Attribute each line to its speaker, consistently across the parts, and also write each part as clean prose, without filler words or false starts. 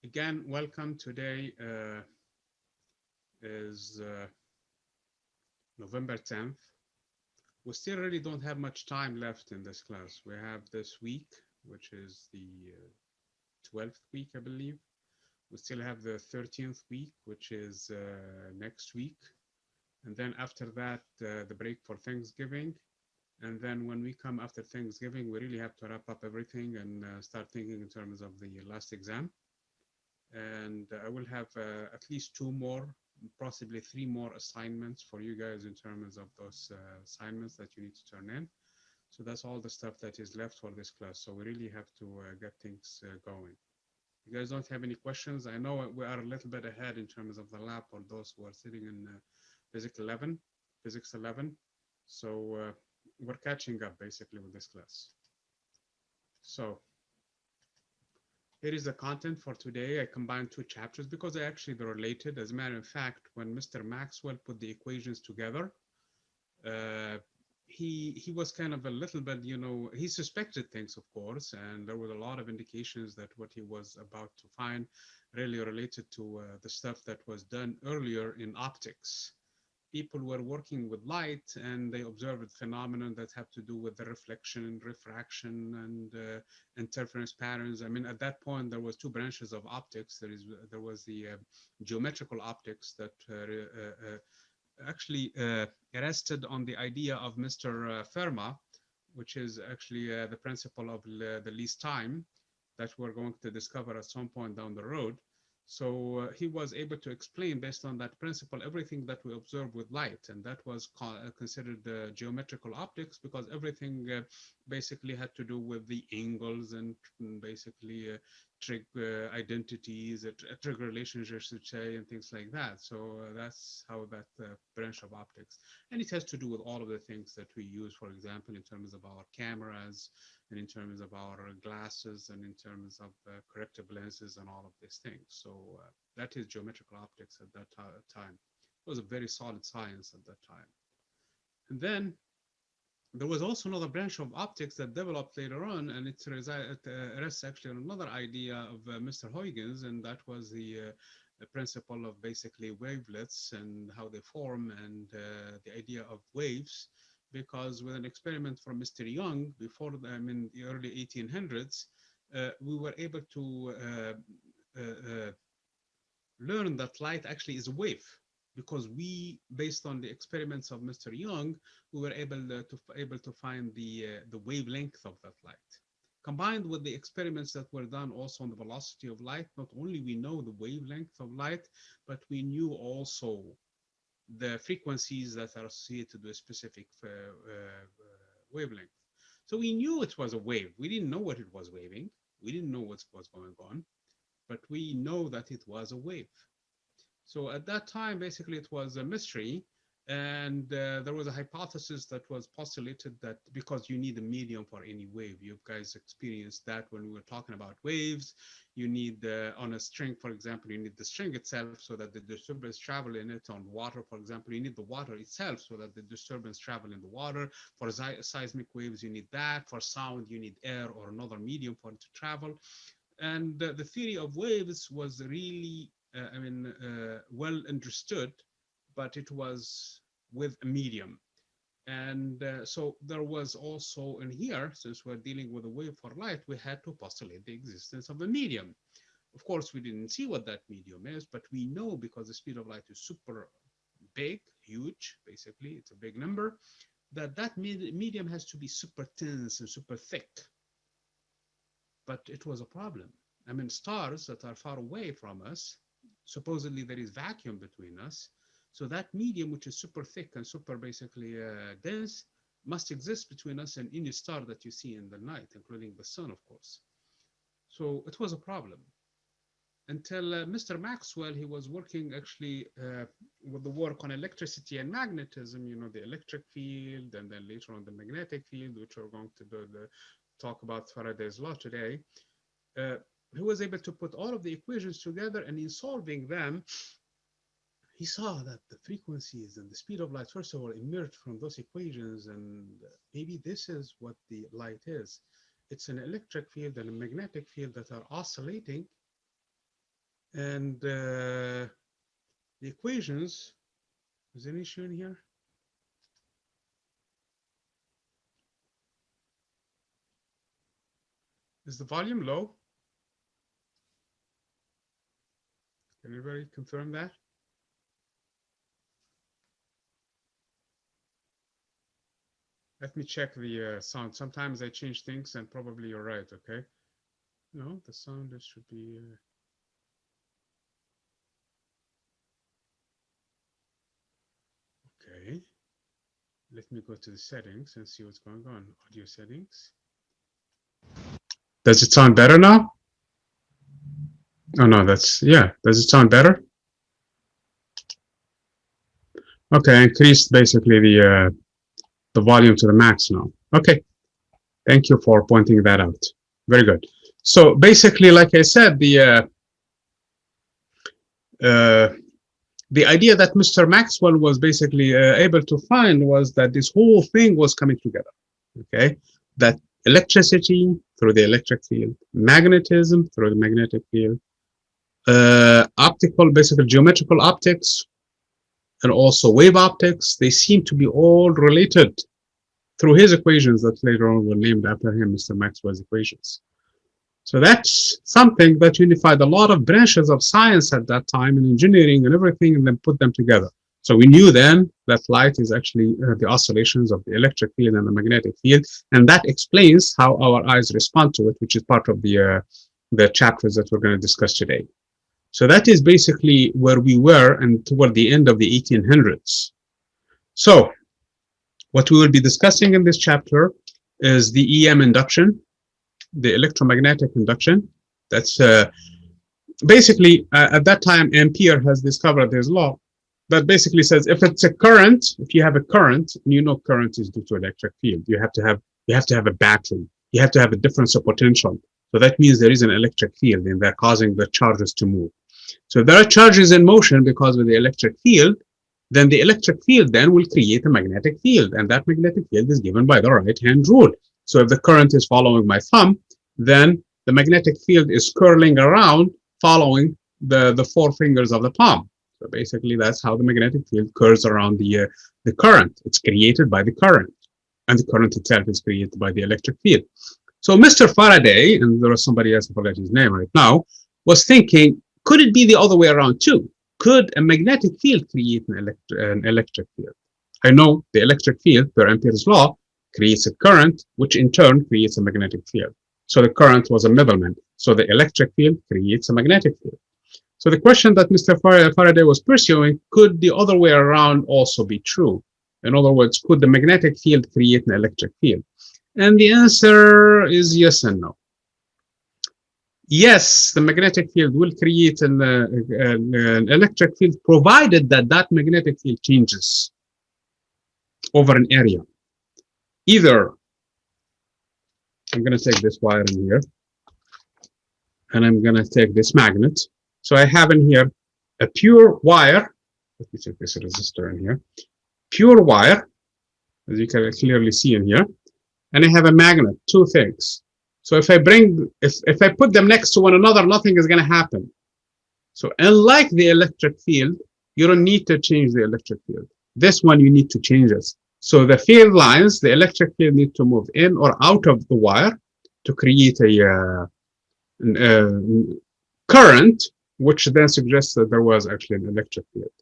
Speaker 1: Again, welcome. Today is November 10th. We still really don't have much time left in this class. We have this week, which is the 12th week, I believe. We still have the 13th week, which is next week. And then after that, the break for Thanksgiving. And then when we come after Thanksgiving, we really have to wrap up everything and start thinking in terms of the last exam. And I will have at least two more, possibly three more assignments for you guys in terms of those assignments that you need to turn in. So that's all the stuff that is left for this class. So we really have to get things going. You guys don't have any questions? I know we are a little bit ahead in terms of the lab for those who are sitting in Physics 11. So we're catching up basically with this class. So here is the content for today. I combined two chapters because they're related. As a matter of fact, when Mr. Maxwell put the equations together, he was kind of a little bit, he suspected things, of course, and there was a lot of indications that what he was about to find really related to the stuff that was done earlier in optics. People were working with light and they observed phenomena that have to do with the reflection, refraction, and interference patterns. I mean, at that point, there was two branches of optics. There was the geometrical optics that actually rested on the idea of Mr. Fermat, which is actually the principle of the least time that we're going to discover at some point down the road. So he was able to explain based on that principle everything that we observe with light, and that was considered geometrical optics because everything basically had to do with the angles and basically trig identities, trig relationships, should say, and things like that. So that's how that branch of optics, and it has to do with all of the things that we use, for example, in terms of our cameras, and in terms of our glasses, and in terms of corrective lenses and all of these things. So that is geometrical optics at that time. It was a very solid science at that time. And then there was also another branch of optics that developed later on, and it rests actually on another idea of Mr. Huygens, and that was the principle of basically wavelets and how they form, and the idea of waves. Because with an experiment from Mr. Young before, in the early 1800s, we were able to learn that light actually is a wave, because we, based on the experiments of Mr. Young, we were able to find the wavelength of that light. Combined with the experiments that were done also on the velocity of light, not only we know the wavelength of light, but we knew also the frequencies that are associated with specific wavelength. So we knew it was a wave. We didn't know what it was waving. We didn't know what was going on, but we know that it was a wave. So at that time, basically, it was a mystery. And there was a hypothesis that was postulated that because you need a medium for any wave, you guys experienced that when we were talking about waves, you need on a string, for example, you need the string itself so that the disturbance travel in it. On water, for example, you need the water itself so that the disturbance travel in the water. For seismic waves, you need that. For sound, you need air or another medium for it to travel. And the theory of waves was really, well understood, but it was with a medium. And so there was also in here, since we're dealing with a wave for light, we had to postulate the existence of a medium. Of course, we didn't see what that medium is, but we know because the speed of light is super big, huge, basically, it's a big number, that medium has to be super dense and super thick. But it was a problem. I mean, stars that are far away from us, supposedly there is vacuum between us. So that medium, which is super thick and super basically dense, must exist between us and any star that you see in the night, including the sun, of course. So it was a problem. Until Mr. Maxwell, he was working actually with the work on electricity and magnetism, the electric field, and then later on the magnetic field, which we're going to talk about Faraday's law today. He was able to put all of the equations together, and in solving them, he saw that the frequencies and the speed of light, first of all, emerged from those equations, and maybe this is what the light is. It's an electric field and a magnetic field that are oscillating And the equations, is there any issue in here? Is the volume low? Can anybody confirm that? Let me check the sound. Sometimes I change things and probably you're right, okay? No, the sound should be... Okay. Let me go to the settings and see what's going on. Audio settings. Does it sound better now? Oh no, that's, yeah. Does it sound better? Okay, I increased basically the volume to the max now. Okay, thank you for pointing that out. Very good. So basically, like I said, the idea that Mr. Maxwell was basically able to find was that this whole thing was coming together. Okay, that electricity through the electric field, magnetism through the magnetic field, optical, basically geometrical optics, and also wave optics, they seem to be all related through his equations that later on were named after him, Mr. Maxwell's equations. So that's something that unified a lot of branches of science at that time in engineering and everything, and then put them together. So we knew then that light is actually the oscillations of the electric field and the magnetic field, and that explains how our eyes respond to it, which is part of the chapters that we're going to discuss today. So that is basically where we were and toward the end of the 1800s. So what we will be discussing in this chapter is the EM induction, the electromagnetic conduction. That's basically, at that time, Ampere has discovered his law that basically says if it's a current, if you have a current, and you know current is due to electric field, you have to have a battery. You have to have a difference of potential. So that means there is an electric field and they're causing the charges to move. So if there are charges in motion because of the electric field, then the electric field then will create a magnetic field, and that magnetic field is given by the right-hand rule. So if the current is following my thumb, then the magnetic field is curling around following the four fingers of the palm. So basically that's how the magnetic field curves around the current. It's created by the current, and the current itself is created by the electric field. So Mr. Faraday, and there was somebody else, I forget his name right now, was thinking, could it be the other way around too? Could a magnetic field create an electric field? I know the electric field, per Ampere's law, creates a current, which in turn creates a magnetic field. So the current was a middleman. So the electric field creates a magnetic field. So the question that Mr. Faraday was pursuing, could the other way around also be true? In other words, could the magnetic field create an electric field? And the answer is yes and no. Yes, the magnetic field will create an electric field, provided that that magnetic field changes over an area. Either, I'm going to take this wire in here, and I'm going to take this magnet. So I have in here a pure wire. Let me take this resistor in here. Pure wire, as you can clearly see in here. And I have a magnet, two things. So if I put them next to one another, nothing is going to happen. So unlike the electric field, you don't need to change the electric field. This one, you need to change it. So the field lines, the electric field need to move in or out of the wire to create a current, which then suggests that there was actually an electric field.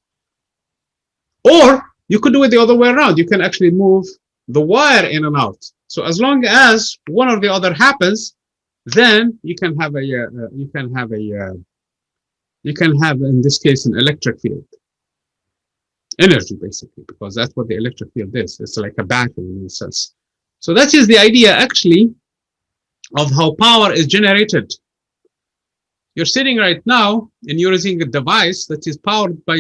Speaker 1: Or you could do it the other way around. You can actually move the wire in and out. So as long as one or the other happens, then you can have in this case an electric field. Energy, basically, because that's what the electric field is. It's like a battery in a sense. So that is the idea actually of how power is generated. You're sitting right now and you're using a device that is powered by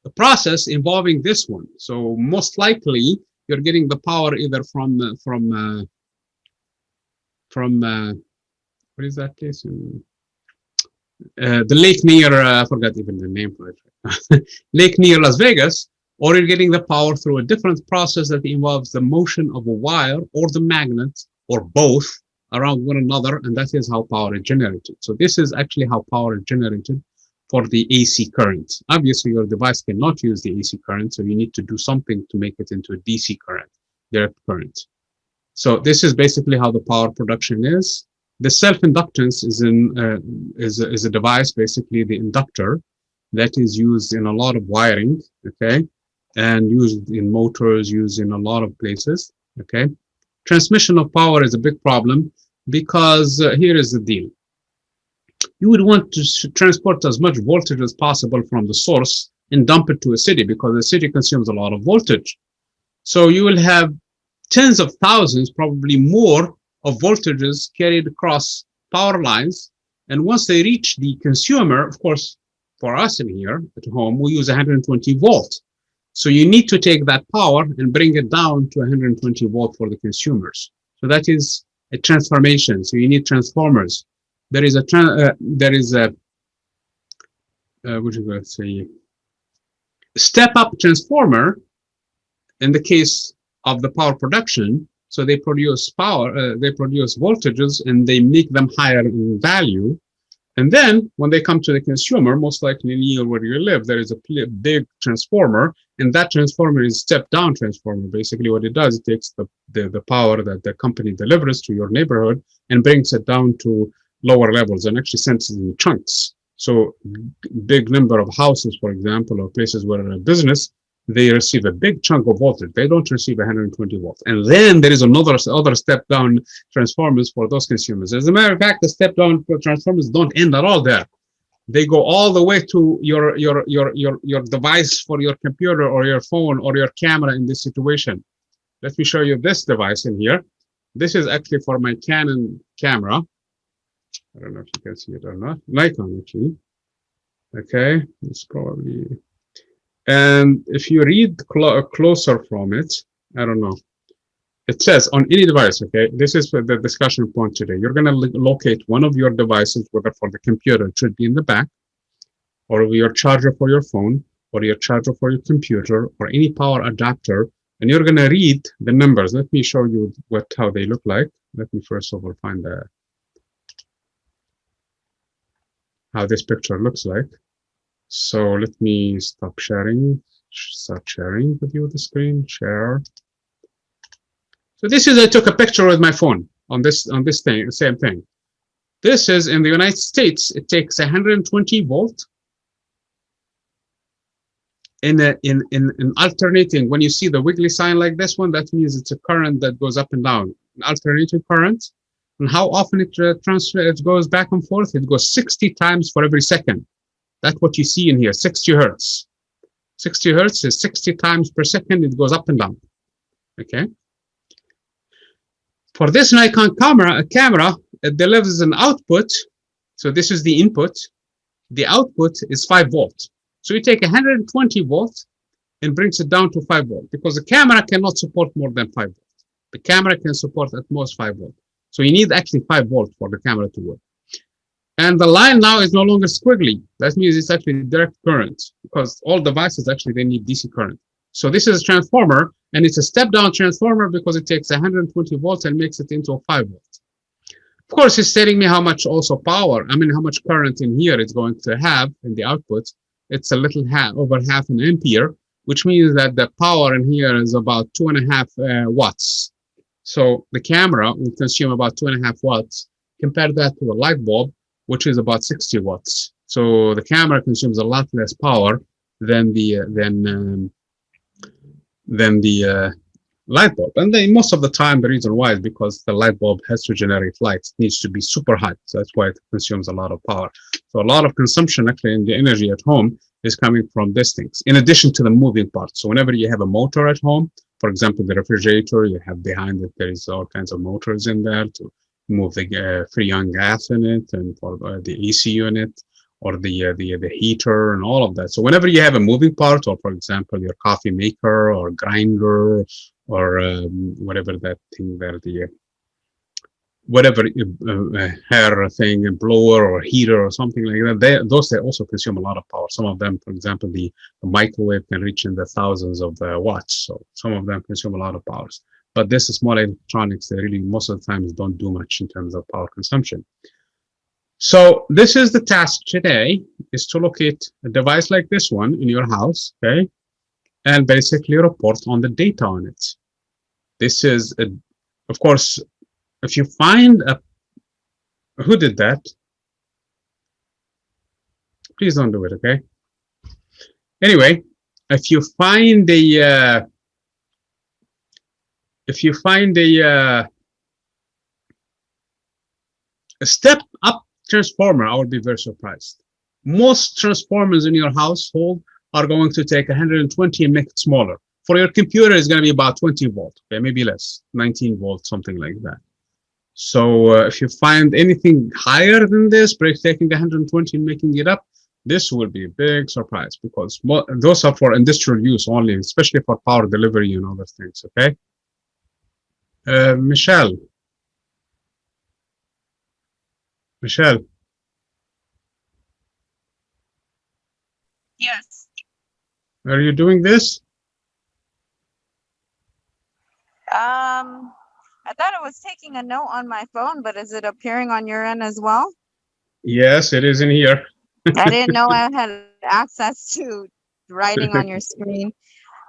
Speaker 1: a process involving this one. So most likely you're getting the power either from what is that place? The lake near, I forgot even the name for it. Lake near Las Vegas, or you're getting the power through a different process that involves the motion of a wire or the magnet or both around one another, and that is how power is generated. So this is actually how power is generated for the AC current. Obviously, your device cannot use the AC current, so you need to do something to make it into a DC current, direct current. So this is basically how the power production is. The self-inductance is a device, basically the inductor, that is used in a lot of wiring, okay, and used in motors, used in a lot of places, okay. Transmission of power is a big problem because here is the deal. You would want to transport as much voltage as possible from the source and dump it to a city, because the city consumes a lot of voltage. So you will have tens of thousands, probably more, of voltages carried across power lines. And once they reach the consumer, of course, for us in here at home, we use 120 volt. So you need to take that power and bring it down to 120 volt for the consumers. So that is a transformation. So you need transformers. There is a what do you say, step-up transformer in the case of the power production. So they produce power, they produce voltages, and they make them higher in value. And then when they come to the consumer, most likely near where you live, there is a big transformer, and that transformer is step-down transformer. Basically what it does, it takes the power that the company delivers to your neighborhood and brings it down to lower levels and actually sends it in chunks. So big number of houses, for example, or places where a business, they receive a big chunk of voltage. They don't receive 120 volts. And then there is other step down transformers for those consumers. As a matter of fact, the step down transformers don't end at all there. They go all the way to your device for your computer or your phone or your camera in this situation. Let me show you this device in here. This is actually for my Canon camera. I don't know if you can see it or not. Nikon, actually. Okay, it's probably. And if you read closer from it, I don't know. It says on any device, okay, this is the discussion point today. You're going to locate one of your devices, whether for the computer, it should be in the back, or your charger for your phone, or your charger for your computer, or any power adapter, and you're going to read the numbers. Let me show you how they look like. Let me first of all find how this picture looks like. So let me stop sharing, start sharing with you the screen, share. So this is, I took a picture with my phone on this thing, same thing. This is in the United States, it takes 120 volt. In alternating, when you see the wiggly sign like this one, that means it's a current that goes up and down, an alternating current. And how often it goes back and forth? It goes 60 times for every second. That's what you see in here, 60 hertz. 60 hertz is 60 times per second, it goes up and down, okay? For this Nikon camera, it delivers an output. So this is the input. The output is 5 volts. So you take 120 volts and brings it down to 5 volts, because the camera cannot support more than 5 volts. The camera can support at most 5 volts. So you need actually 5 volts for the camera to work. And the line now is no longer squiggly. That means it's actually direct current, because all devices actually, they need DC current. So this is a transformer, and it's a step-down transformer because it takes 120 volts and makes it into a 5 volts. Of course, it's telling me how much also power, how much current in here it's going to have in the output. It's a little over half an ampere, which means that the power in here is about 2.5 watts. So the camera will consume about 2.5 watts. Compare that to a light bulb, which is about 60 watts. So the camera consumes a lot less power than the light bulb. And then most of the time, the reason why is because the light bulb has to generate light. It needs to be super hot. So that's why it consumes a lot of power. So a lot of consumption actually in the energy at home is coming from these things, in addition to the moving parts. So whenever you have a motor at home, for example, the refrigerator, you have behind it, there is all kinds of motors in there to move the freon gas in it, and for the AC unit, or the heater and all of that. So whenever you have a moving part, or for example, your coffee maker or grinder, or whatever that thing there, whatever hair thing, a blower or heater or something like that, those also consume a lot of power. Some of them, for example, the microwave can reach in the thousands of watts. So some of them consume a lot of power. But this small electronics, they really most of the times don't do much in terms of power consumption. So this is the task today, is to locate a device like this one in your house, okay, and basically report on the data on it. This is, of course, if you find a, who did that? Please don't do it, okay? Anyway, if you find a step up transformer, I would be very surprised. Most transformers in your household are going to take 120 and make it smaller. For your computer, it's going to be about 20 volt, okay, maybe less, 19 volts, something like that. So if you find anything higher than this, taking 120 and making it up, this will be a big surprise, because those are for industrial use only, especially for power delivery and other things, okay? Michelle.
Speaker 2: Yes.
Speaker 1: Are you doing this?
Speaker 2: I thought it was taking a note on my phone, but is it appearing on your end as well?
Speaker 1: Yes, it is in here.
Speaker 2: I didn't know I had access to writing on your screen.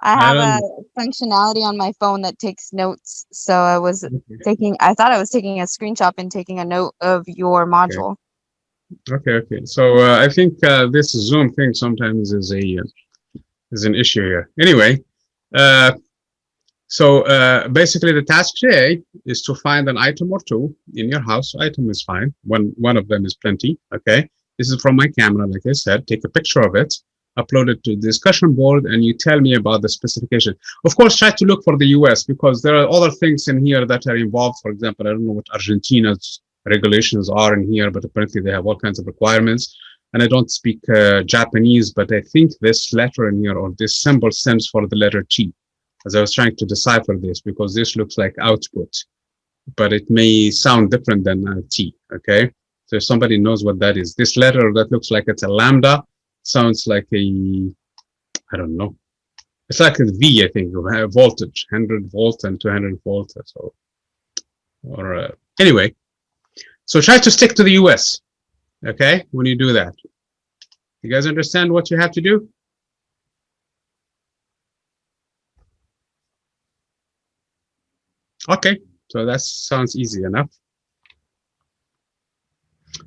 Speaker 2: I have a functionality on my phone that takes notes. So I was I thought I was taking a screenshot and taking a note of your module.
Speaker 1: Okay. So I think this Zoom thing sometimes is an issue here. Anyway, so basically the task today is to find an item or two in your house. Item is fine. One of them is plenty. Okay. This is from my camera, like I said. Take a picture of it, upload it to the discussion board, and you tell me about the specification. Of course, try to look for the US, because there are other things in here that are involved. For example, I don't know what Argentina's regulations are in here, but apparently they have all kinds of requirements. And I don't speak Japanese, but I think this letter in here, or this symbol, stands for the letter T, as I was trying to decipher this, because this looks like output, but it may sound different than T, okay? So if somebody knows what that is, this letter that looks like it's a lambda sounds like a, I don't know. It's like a V, I think, voltage, 100 volt and 200 volt. So, or anyway, so try to stick to the US, okay, when you do that. You guys understand what you have to do? Okay, so that sounds easy enough.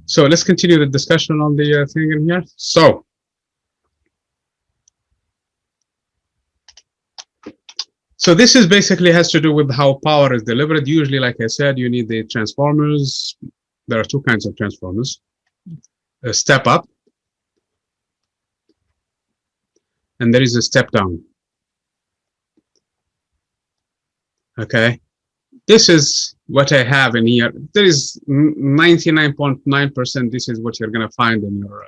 Speaker 1: So let's continue the discussion on the thing in here. So this is basically has to do with how power is delivered. Usually, like I said, you need the transformers. There are two kinds of transformers. A step up, and there is a step down. Okay. This is what I have in here. There is 99.9%. This is what you're going to find in your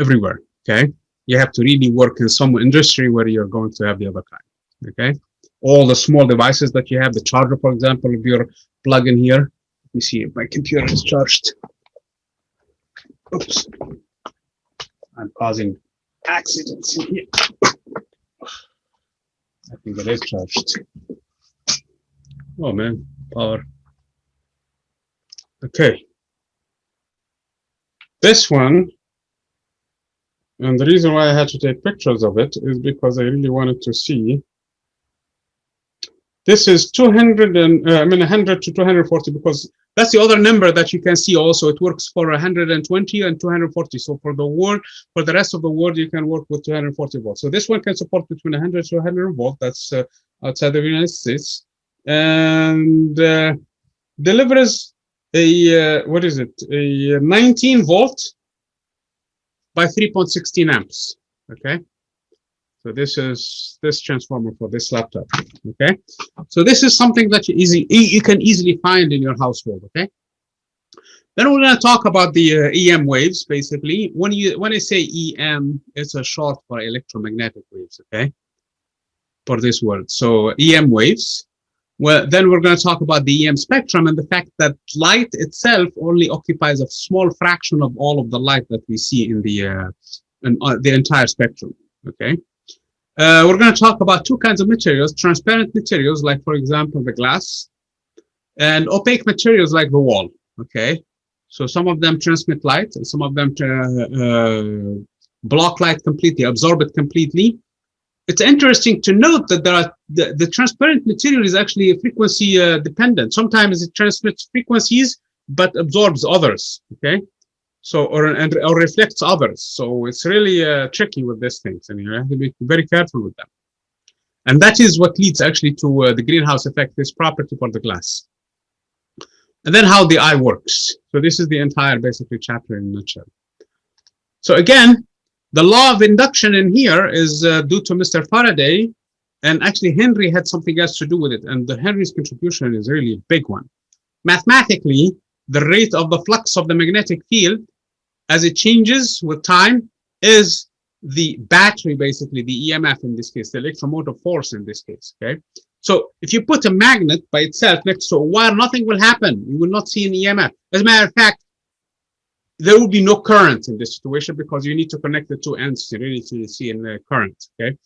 Speaker 1: everywhere. Okay. You have to really work in some industry where you're going to have the other kind. Okay. All the small devices that you have, the charger, for example, if you're plug in here. Let me see if my computer is charged. Oops. I'm causing accidents in here. I think it is charged. Oh man, power. Okay. This one, and the reason why I had to take pictures of it is because I really wanted to see. This is 100 to 240, because that's the other number that you can see also. It works for 120 and 240. So for the rest of the world, you can work with 240 volts. So this one can support between 100 to 100 volt. That's outside of the United States. And delivers a, what is it? A 19 volt by 3.16 amps, okay? So this is this transformer for this laptop, okay? So this is something that you can easily find in your household, okay? Then we're gonna talk about the EM waves, basically. When I say EM, it's a short for electromagnetic waves, okay? For this word, so EM waves. Well, then we're going to talk about the EM spectrum and the fact that light itself only occupies a small fraction of all of the light that we see in the entire spectrum. Okay, We're going to talk about two kinds of materials: transparent materials, like for example the glass, and opaque materials like the wall. Okay, so some of them transmit light, and some of them block light completely, absorb it completely. It's interesting to note that there are the transparent material is actually frequency dependent. Sometimes it transmits frequencies but absorbs others. Okay, so or reflects others. So it's really tricky with these things, and you have to be very careful with them. And that is what leads actually to the greenhouse effect, this property for the glass. And then how the eye works. So this is the entire basically chapter in a nutshell. So again, the law of induction in here is due to Mr. Faraday, and actually Henry had something else to do with it, and the Henry's contribution is really a big one. Mathematically, the rate of the flux of the magnetic field as it changes with time is the battery, basically the EMF in this case, the electromotive force in this case. Okay, so if you put a magnet by itself next to a wire, nothing will happen. You will not see an EMF. As a matter of fact, there will be no current in this situation because you need to connect the two ends to really see in current. Okay,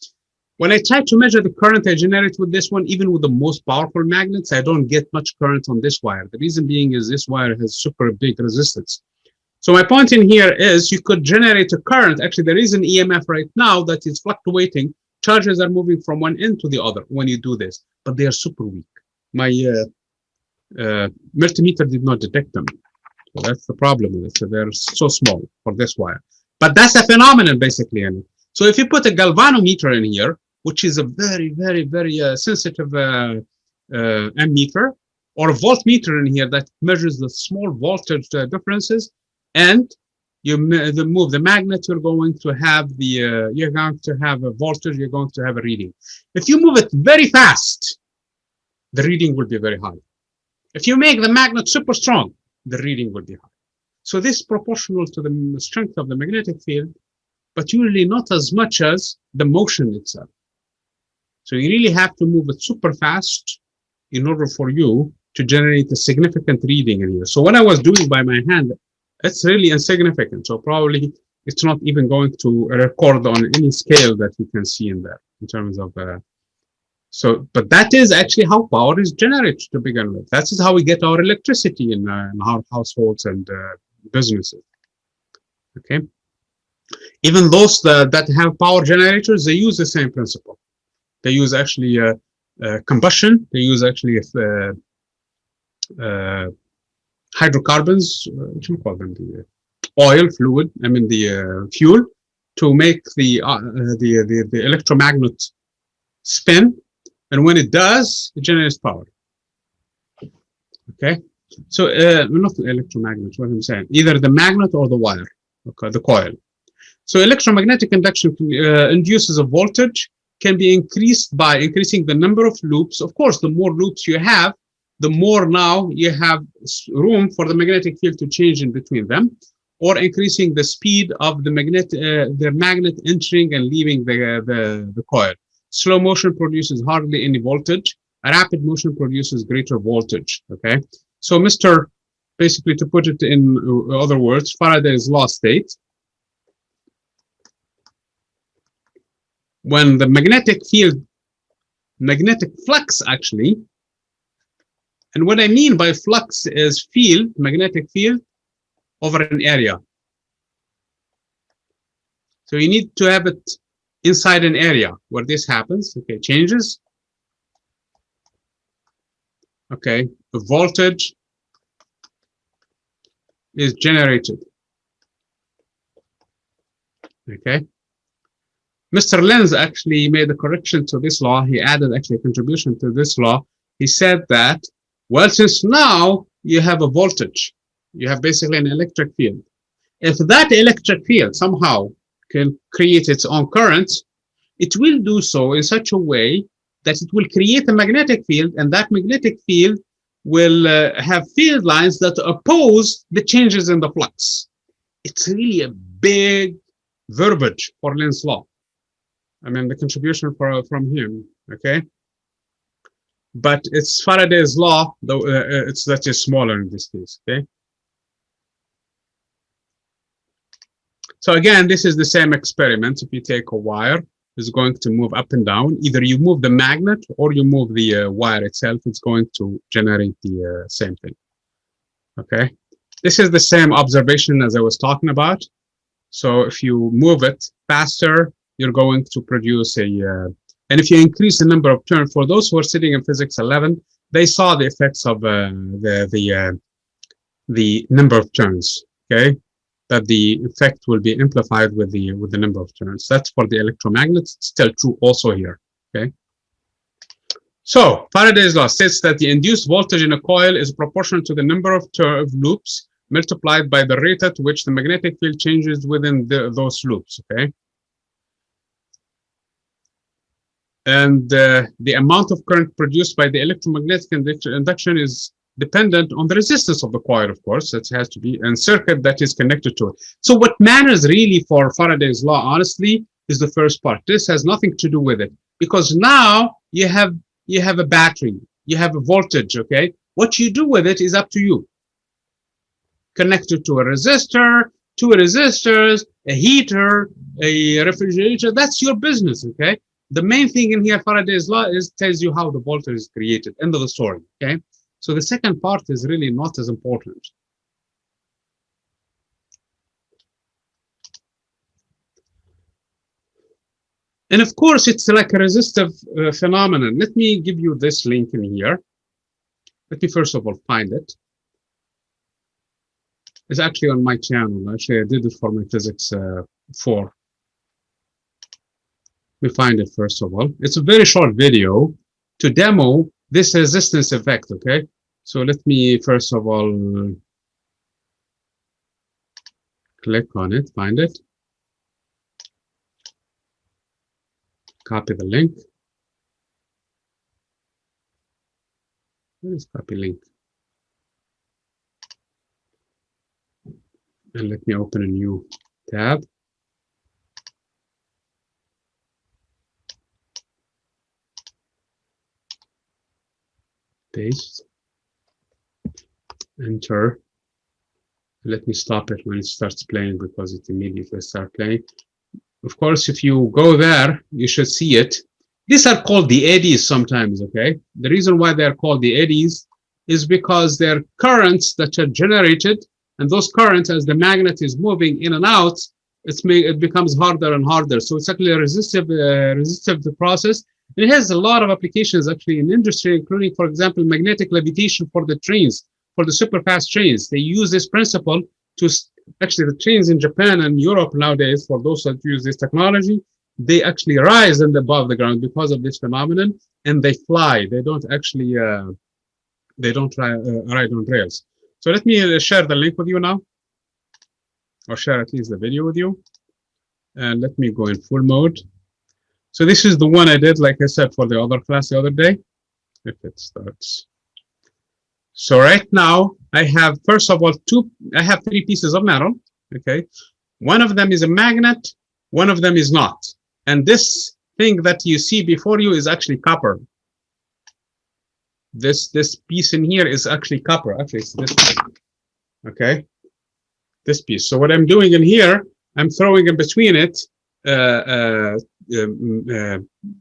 Speaker 1: when I try to measure the current I generate with this one, even with the most powerful magnets, I don't get much current on this wire. The reason being is this wire has super big resistance. So my point in here is you could generate a current. Actually, there is an EMF right now that is fluctuating. Charges are moving from one end to the other when you do this, but they are super weak. My multimeter did not detect them. So that's the problem with it. So they're so small for this wire. But that's a phenomenon, basically. And so if you put a galvanometer in here, which is a very, very, very sensitive ammeter, or a voltmeter in here that measures the small voltage differences, and you move the magnet, you're going to have a voltage, you're going to have a reading. If you move it very fast, the reading will be very high. If you make the magnet super strong, the reading will be high. So this is proportional to the strength of the magnetic field, but usually not as much as the motion itself. So you really have to move it super fast in order for you to generate a significant reading in here. So what I was doing by my hand, it's really insignificant. So probably it's not even going to record on any scale that you can see in there in terms of but that is actually how power is generated to begin with. That is how we get our electricity in our households and businesses. Okay. Even those that have power generators, they use the same principle. They use actually combustion. They use actually hydrocarbons, what do you call them? The oil, fluid, I mean the fuel, to make the electromagnet spin. And when it does, it generates power. Okay, so not the electromagnet, what I'm saying, either the magnet or the wire, okay, the coil. So electromagnetic induction induces a voltage, can be increased by increasing the number of loops. Of course, the more loops you have, the more now you have room for the magnetic field to change in between them, or increasing the speed of the magnet entering and leaving the coil. Slow motion produces hardly any voltage. A rapid motion produces greater voltage. Okay, so basically to put it in other words, Faraday's law states when the magnetic flux actually, and what I mean by flux is field, magnetic field over an area. So you need to have it inside an area where this happens. Okay, changes. Okay, the voltage is generated. Okay. Mr. Lenz actually made a correction to this law. He added actually a contribution to this law. He said that, well, since now you have a voltage, you have basically an electric field. If that electric field somehow can create its own current, it will do so in such a way that it will create a magnetic field, and that magnetic field will have field lines that oppose the changes in the flux. It's really a big verbiage for Lenz's law. I mean, the contribution from him, okay? But it's Faraday's law, though that is smaller in this case, okay? So again, this is the same experiment. If you take a wire, is going to move up and down. Either you move the magnet or you move the wire itself. It's going to generate the same thing. Okay. This is the same observation as I was talking about. So if you move it faster, you're going to produce a, and if you increase the number of turns, for those who are sitting in physics 11, they saw the effects of the number of turns. Okay, that the effect will be amplified with the number of turns. That's for the electromagnets. It's still true also here. Okay. So Faraday's law states that the induced voltage in a coil is proportional to the number of loops multiplied by the rate at which the magnetic field changes within those loops. Okay. And the amount of current produced by the electromagnetic induction is dependent on the resistance of the coil, of course. It has to be a circuit that is connected to it. So what matters really for Faraday's law, honestly, is the first part. This has nothing to do with it, because now you have a battery, you have a voltage. Okay, what you do with it is up to you. Connected to a resistor, two resistors, a heater, a refrigerator. That's your business. Okay. The main thing in here, Faraday's law, tells you how the voltage is created. End of the story. Okay. So the second part is really not as important. And of course, it's like a resistive phenomenon. Let me give you this link in here. Let me first of all find it. It's actually on my channel. Actually, I did it for my physics 4. We find it first of all. It's a very short video to demo this resistance effect. Okay, so let me first of all click on it, find it, copy the link. Where is copy link? And let me open a new tab. Paste, enter. Let me stop it when it starts playing, because it immediately starts playing. Of course, if you go there, you should see it. These are called the eddies sometimes, okay? The reason why they're called the eddies is because they're currents that are generated, and those currents, as the magnet is moving in and out, it becomes harder and harder. So it's actually a resistive process. It has a lot of applications actually in industry, including, for example, magnetic levitation for the trains, for the super fast trains. They use this principle to, actually the trains in Japan and Europe nowadays, for those that use this technology, they actually rise above the ground because of this phenomenon, and they fly. They don't actually, ride on rails. So let me share the link with you now, or share at least the video with you. And let me go in full mode. So this is the one I did, like I said, for the other class the other day. If it starts. So right now, I have, first of all, I have 3 pieces of metal, okay? One of them is a magnet, one of them is not. And this thing that you see before you is actually copper. This piece in here is actually copper. Actually, it's this piece, okay? This piece. So what I'm doing in here, I'm throwing in between it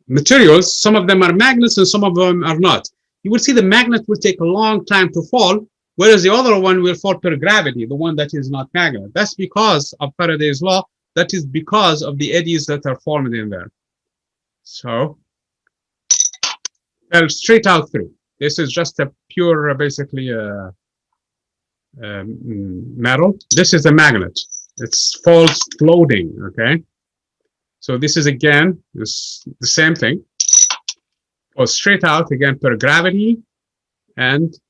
Speaker 1: materials. Some of them are magnets and some of them are not. You will see the magnet will take a long time to fall, whereas the other one will fall per gravity, the one that is not magnet. That's because of Faraday's law. That is because of the eddies that are formed in there. So, straight out through. This is just a pure, basically, metal. This is a magnet. It's false floating, okay? So this is, again, the same thing. Goes straight out, again, per gravity, and it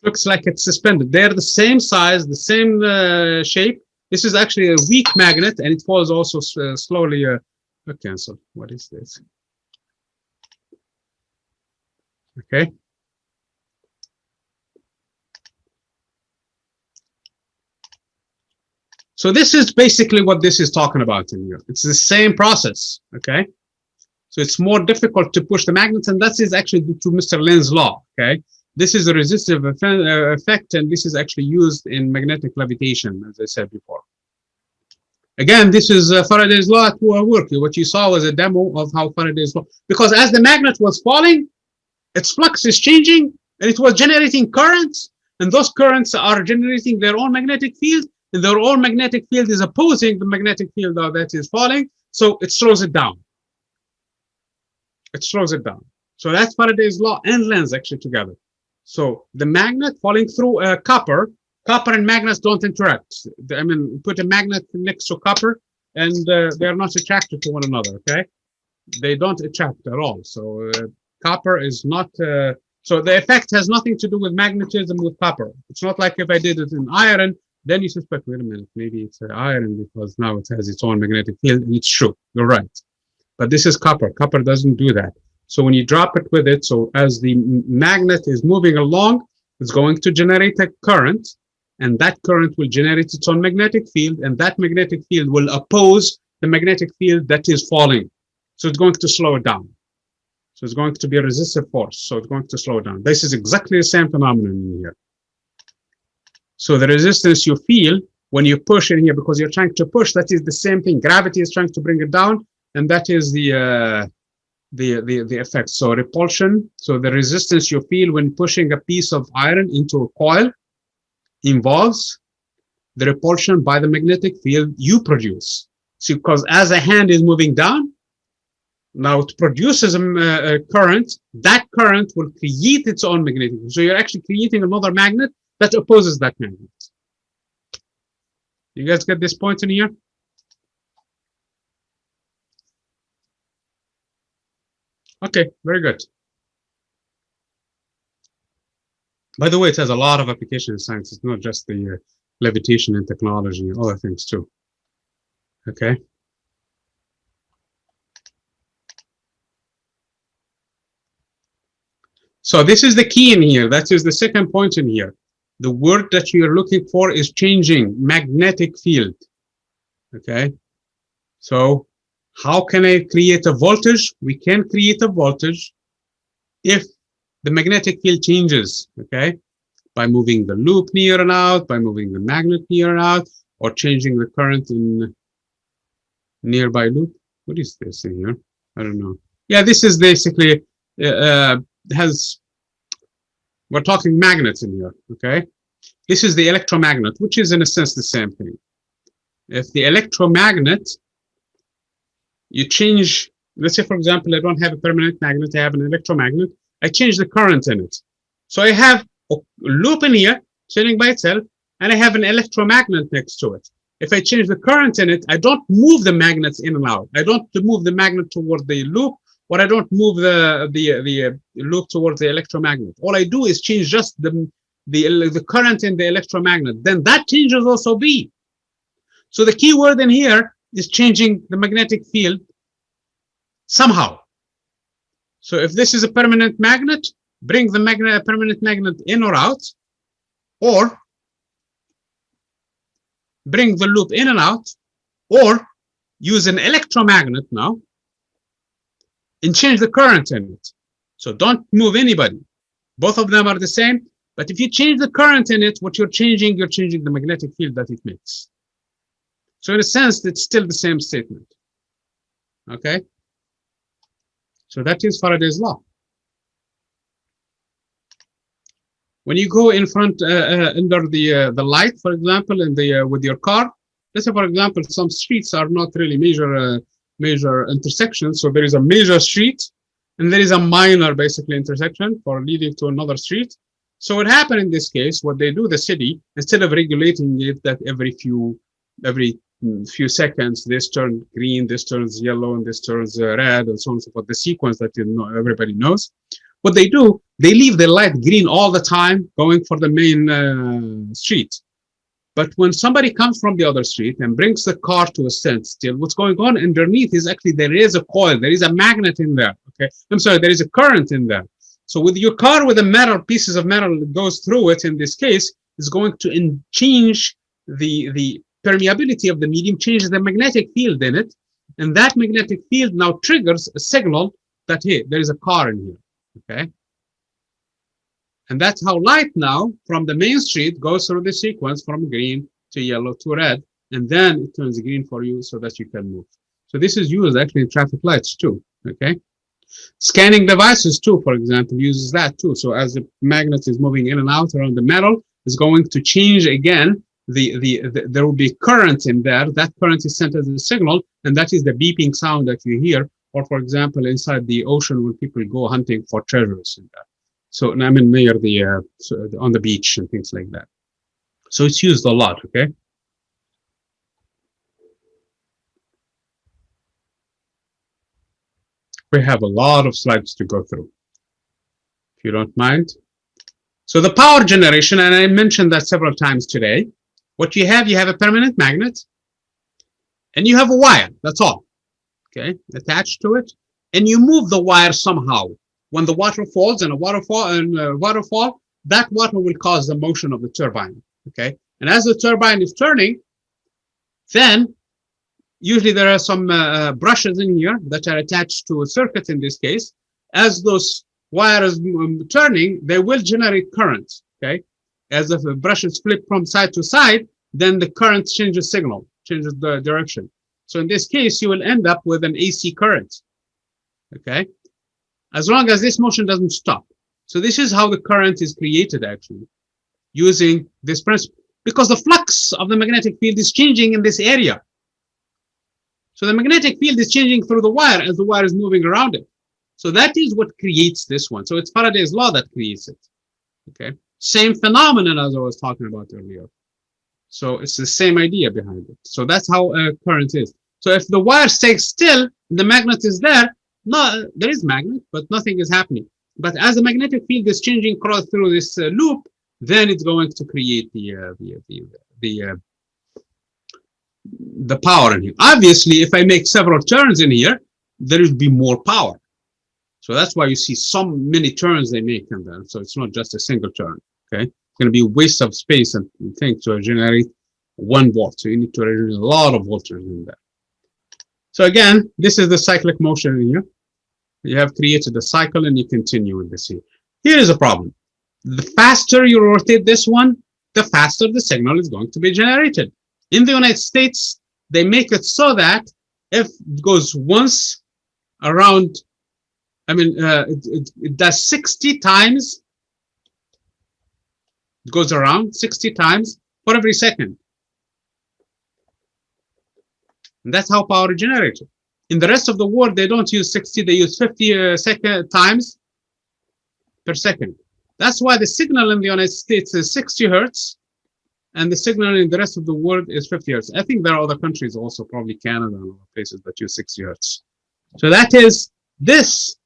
Speaker 1: looks like it's suspended. They're the same size, the same shape. This is actually a weak magnet, and it falls also slowly. Cancel. What is this? Okay. So this is basically what this is talking about in here. It's the same process, okay? So it's more difficult to push the magnets, and that is actually due to Mr. Lenz's law, okay? This is a resistive effect, and this is actually used in magnetic levitation, as I said before. Again, this is Faraday's law at work. What you saw was a demo of how Faraday's law, because as the magnet was falling, its flux is changing, and it was generating currents, and those currents are generating their own magnetic field, and their own magnetic field is opposing the magnetic field that is falling, so it slows it down. It slows it down. So that's Faraday's law and lens actually together. So the magnet falling through copper and magnets don't interact. I mean, put a magnet next to copper, and they're not attracted to one another, okay? They don't attract at all. So copper is not, so the effect has nothing to do with magnetism with copper. It's not like if I did it in iron, then you suspect, wait a minute, maybe it's iron because now it has its own magnetic field, and it's true, you're right. But this is copper. Copper doesn't do that. So when you drop it with it, so as the magnet is moving along, it's going to generate a current, and that current will generate its own magnetic field, and that magnetic field will oppose the magnetic field that is falling. So it's going to slow it down. So it's going to be a resistive force. So it's going to slow it down. This is exactly the same phenomenon in here. So the resistance you feel when you push in here, because you're trying to push, that is the same thing. Gravity is trying to bring it down, and that is the effect. So repulsion. So the resistance you feel when pushing a piece of iron into a coil involves the repulsion by the magnetic field you produce. So because as a hand is moving down, now it produces a current. That current will create its own magnetic field. So you're actually creating another magnet that opposes that magnet. You guys get this point in here? Okay, very good. By the way, it has a lot of application in science. It's not just the levitation and technology and other things too. Okay. So this is the key in here. That is the second point in here. The word that you're looking for is changing, magnetic field. Okay. So how can I create a voltage? We can create a voltage if the magnetic field changes, okay? By moving the loop near and out, by moving the magnet near and out, or changing the current in nearby loop. What is this in here? I don't know. Yeah, this is basically, we're talking magnets in here, okay? This is the electromagnet, which is in a sense the same thing. If the electromagnet, you change, let's say for example, I don't have a permanent magnet, I have an electromagnet, I change the current in it. So I have a loop in here sitting by itself, and I have an electromagnet next to it. If I change the current in it, I don't move the magnets in and out. I don't move the magnet toward the loop, or I don't move the loop towards the electromagnet. All I do is change just the current in the electromagnet. Then that changes also B. So the key word in here is changing the magnetic field somehow. So if this is a permanent magnet, bring the permanent magnet in or out, or bring the loop in and out, or use an electromagnet now and change the current in it. So don't move anybody. Both of them are the same, but if you change the current in it, what you're changing the magnetic field that it makes. So in a sense, it's still the same statement. Okay? So that is Faraday's law. When you go in front under the light, for example, in the with your car, let's say for example, some streets are not really major intersections. So there is a major street, and there is a minor basically intersection for leading to another street. So what happened in this case, what they do, the city, instead of regulating it that every few seconds, this turns green, this turns yellow, and this turns red, and so on and so forth, the sequence that everybody knows. What they do, they leave the light green all the time going for the main street. But when somebody comes from the other street and brings the car to a standstill, what's going on underneath is actually there is a coil, there is a magnet in there, okay? I'm sorry, there is a current in there. So with your car with a pieces of metal that goes through it, in this case, is going to change the permeability of the medium, changes the magnetic field in it, and that magnetic field now triggers a signal that, hey, there is a car in here. Okay, and that's how light now from the main street goes through the sequence from green to yellow to red, and then it turns green for you so that you can move. So this is used actually in traffic lights too, okay? Scanning devices too, for example, uses that too. So as the magnet is moving in and out around the metal, it's going to change again. There will be current in there. That current is sent as a signal, and that is the beeping sound that you hear. Or for example, inside the ocean when people go hunting for treasures in that. So I mean near the on the beach and things like that. So it's used a lot, okay? We have a lot of slides to go through, if you don't mind. So the power generation, and I mentioned that several times today. What you have a permanent magnet, and you have a wire, that's all, okay, attached to it, and you move the wire somehow. When the water falls in a waterfall, that water will cause the motion of the turbine, okay? And as the turbine is turning, then usually there are some brushes in here that are attached to a circuit in this case. As those wires turning, they will generate current, okay? As if the brushes flip from side to side, then the current changes signal, changes the direction. So in this case, you will end up with an AC current, okay? As long as this motion doesn't stop. So this is how the current is created actually, using this principle. Because the flux of the magnetic field is changing in this area. So the magnetic field is changing through the wire as the wire is moving around it. So that is what creates this one. So it's Faraday's law that creates it, okay? Same phenomenon as I was talking about earlier. So it's the same idea behind it. So that's how current is. So if the wire stays still, the magnet is there, no, there is magnet, but nothing is happening. But as the magnetic field is changing across through this loop, then it's going to create the power in here. Obviously, if I make several turns in here, there will be more power. So that's why you see so many turns they make in there. So it's not just a single turn, okay? It's going to be a waste of space and things to generate 1 volt. So you need to generate a lot of voltage in there. So again, this is the cyclic motion in here. You have created a cycle and you continue with this here. Here is a problem. The faster you rotate this one, the faster the signal is going to be generated. In the United States, they make it so that if it goes once around, I mean, it does 60 times, it goes around 60 times for every second. And that's how power is generated. In the rest of the world, they don't use 60, they use 50 times per second. That's why the signal in the United States is 60 hertz, and the signal in the rest of the world is 50 hertz. I think there are other countries also, probably Canada and other places that use 60 hertz. So that is this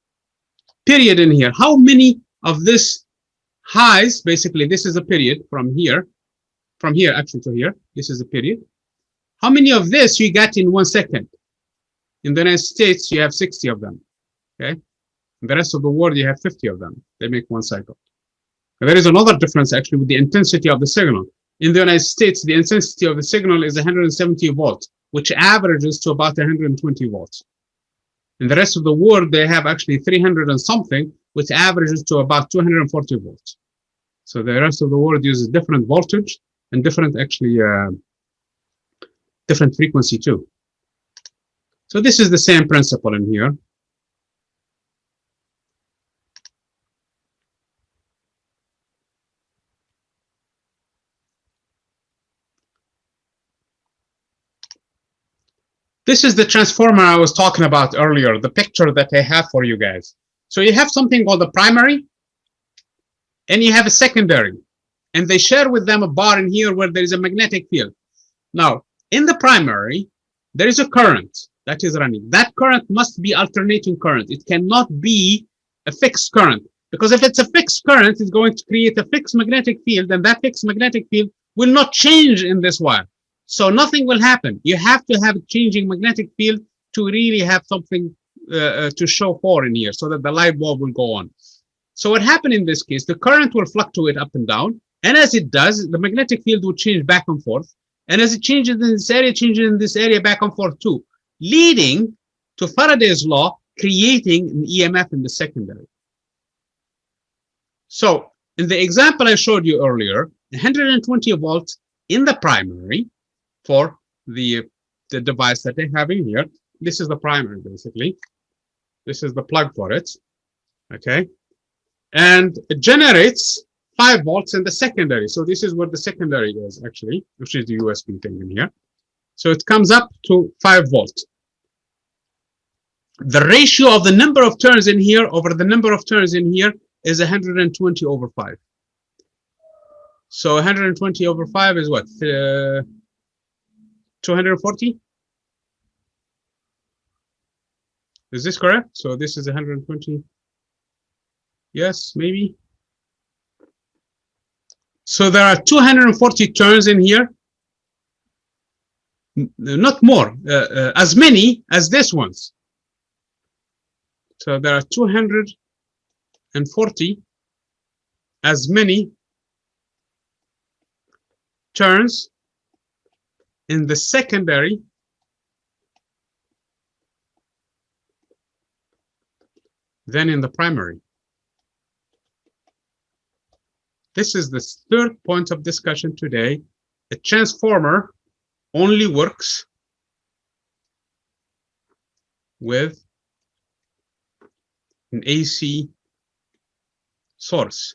Speaker 1: period in here. How many of this highs, basically this is a period from here actually to here, this is a period. How many of this you get in 1 second? In the United States, you have 60 of them, okay? In the rest of the world, you have 50 of them. They make 1 cycle. And there is another difference actually with the intensity of the signal. In the United States, the intensity of the signal is 170 volts, which averages to about 120 volts. In the rest of the world, they have actually 300 and something, which averages to about 240 volts. So the rest of the world uses different voltage and different actually different frequency too. So this is the same principle in here. This is the transformer I was talking about earlier, the picture that I have for you guys. So you have something called the primary, and you have a secondary, and they share with them a bar in here where there is a magnetic field. Now, in the primary, there is a current that is running. That current must be alternating current. It cannot be a fixed current, because if it's a fixed current, it's going to create a fixed magnetic field, and that fixed magnetic field will not change in this wire. So nothing will happen. You have to have a changing magnetic field to really have something to show for in here so that the light bulb will go on. So what happened in this case, the current will fluctuate up and down. And as it does, the magnetic field will change back and forth. And as it changes in this area, changes in this area back and forth too, leading to Faraday's law, creating an EMF in the secondary. So in the example I showed you earlier, 120 volts in the primary for the device that they have in here. This is the primary, basically. This is the plug for it, okay? And it generates 5 volts in the secondary. So this is what the secondary is, actually, which is the USB thing in here. So it comes up to 5 volts. The ratio of the number of turns in here over the number of turns in here is 120 over 5. So 120 over 5 is what? 240? Is this correct? So this is 120. Yes, maybe. So there are 240 turns in here. Not more, as many as this ones. So there are 240 as many turns in the secondary than in the primary. This is the third point of discussion today. A transformer only works with an AC source,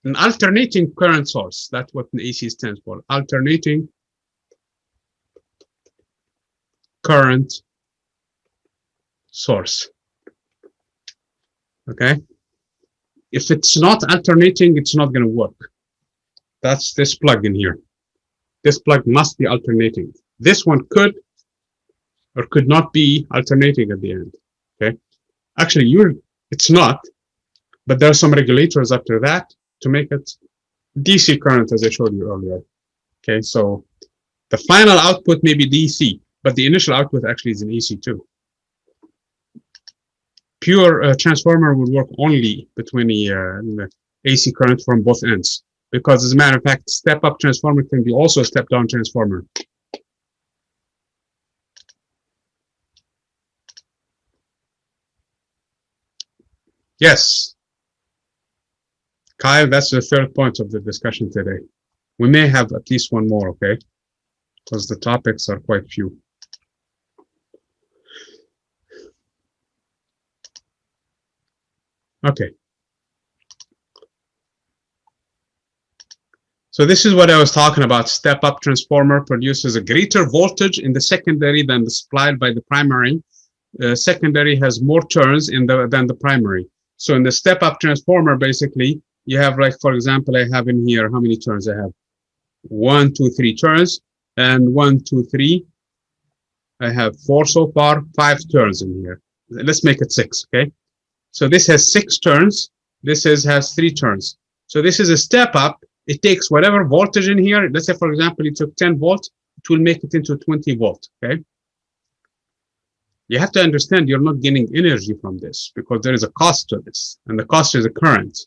Speaker 1: an alternating current source. That's what an AC stands for, alternating current source. Okay? If it's not alternating, it's not going to work. That's this plug in here. This plug must be alternating. This one could or could not be alternating at the end. Okay? Actually, it's not, but there are some regulators after that to make it DC current, as I showed you earlier. Okay, so the final output may be DC, but the initial output actually is an AC too. Pure transformer will work only between the AC current from both ends, because as a matter of fact, step-up transformer can be also a step-down transformer. Yes, Kyle, that's the third point of the discussion today. We may have at least one more, okay? Because the topics are quite few. Okay. So this is what I was talking about. Step-up transformer produces a greater voltage in the secondary than the supplied by the primary. Secondary has more turns than the primary. So in the step-up transformer, basically, you have, like, for example, I have in here, how many turns I have? 1, 2, 3 turns, and 1, 2, 3. I have 4 so far, 5 turns in here. Let's make it 6, okay? So this has 6 turns. This has 3 turns. So this is a step-up. It takes whatever voltage in here. Let's say, for example, it took 10 volts. It will make it into 20 volt, okay? You have to understand you're not getting energy from this because there is a cost to this, and the cost is a current,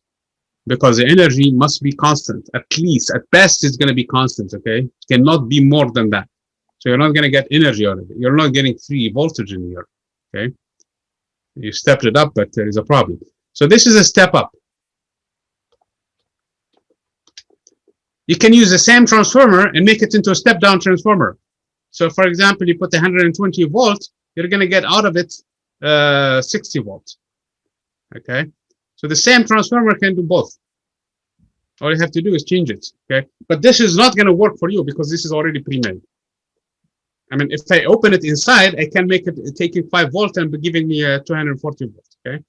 Speaker 1: because the energy must be constant. At least, at best, it's going to be constant, okay? It cannot be more than that. So you're not going to get energy out of it. You're not getting free voltage in here, okay? You stepped it up, but there is a problem. So this is a step up. You can use the same transformer and make it into a step down transformer. So for example, you put 120 volts, you're going to get out of it 60 volts. Okay, so the same transformer can do both. All you have to do is change it. Okay, but this is not going to work for you because this is already pre-made. I mean, if I open it inside, I can make it taking 5 volts and be giving me 240 volts. Okay,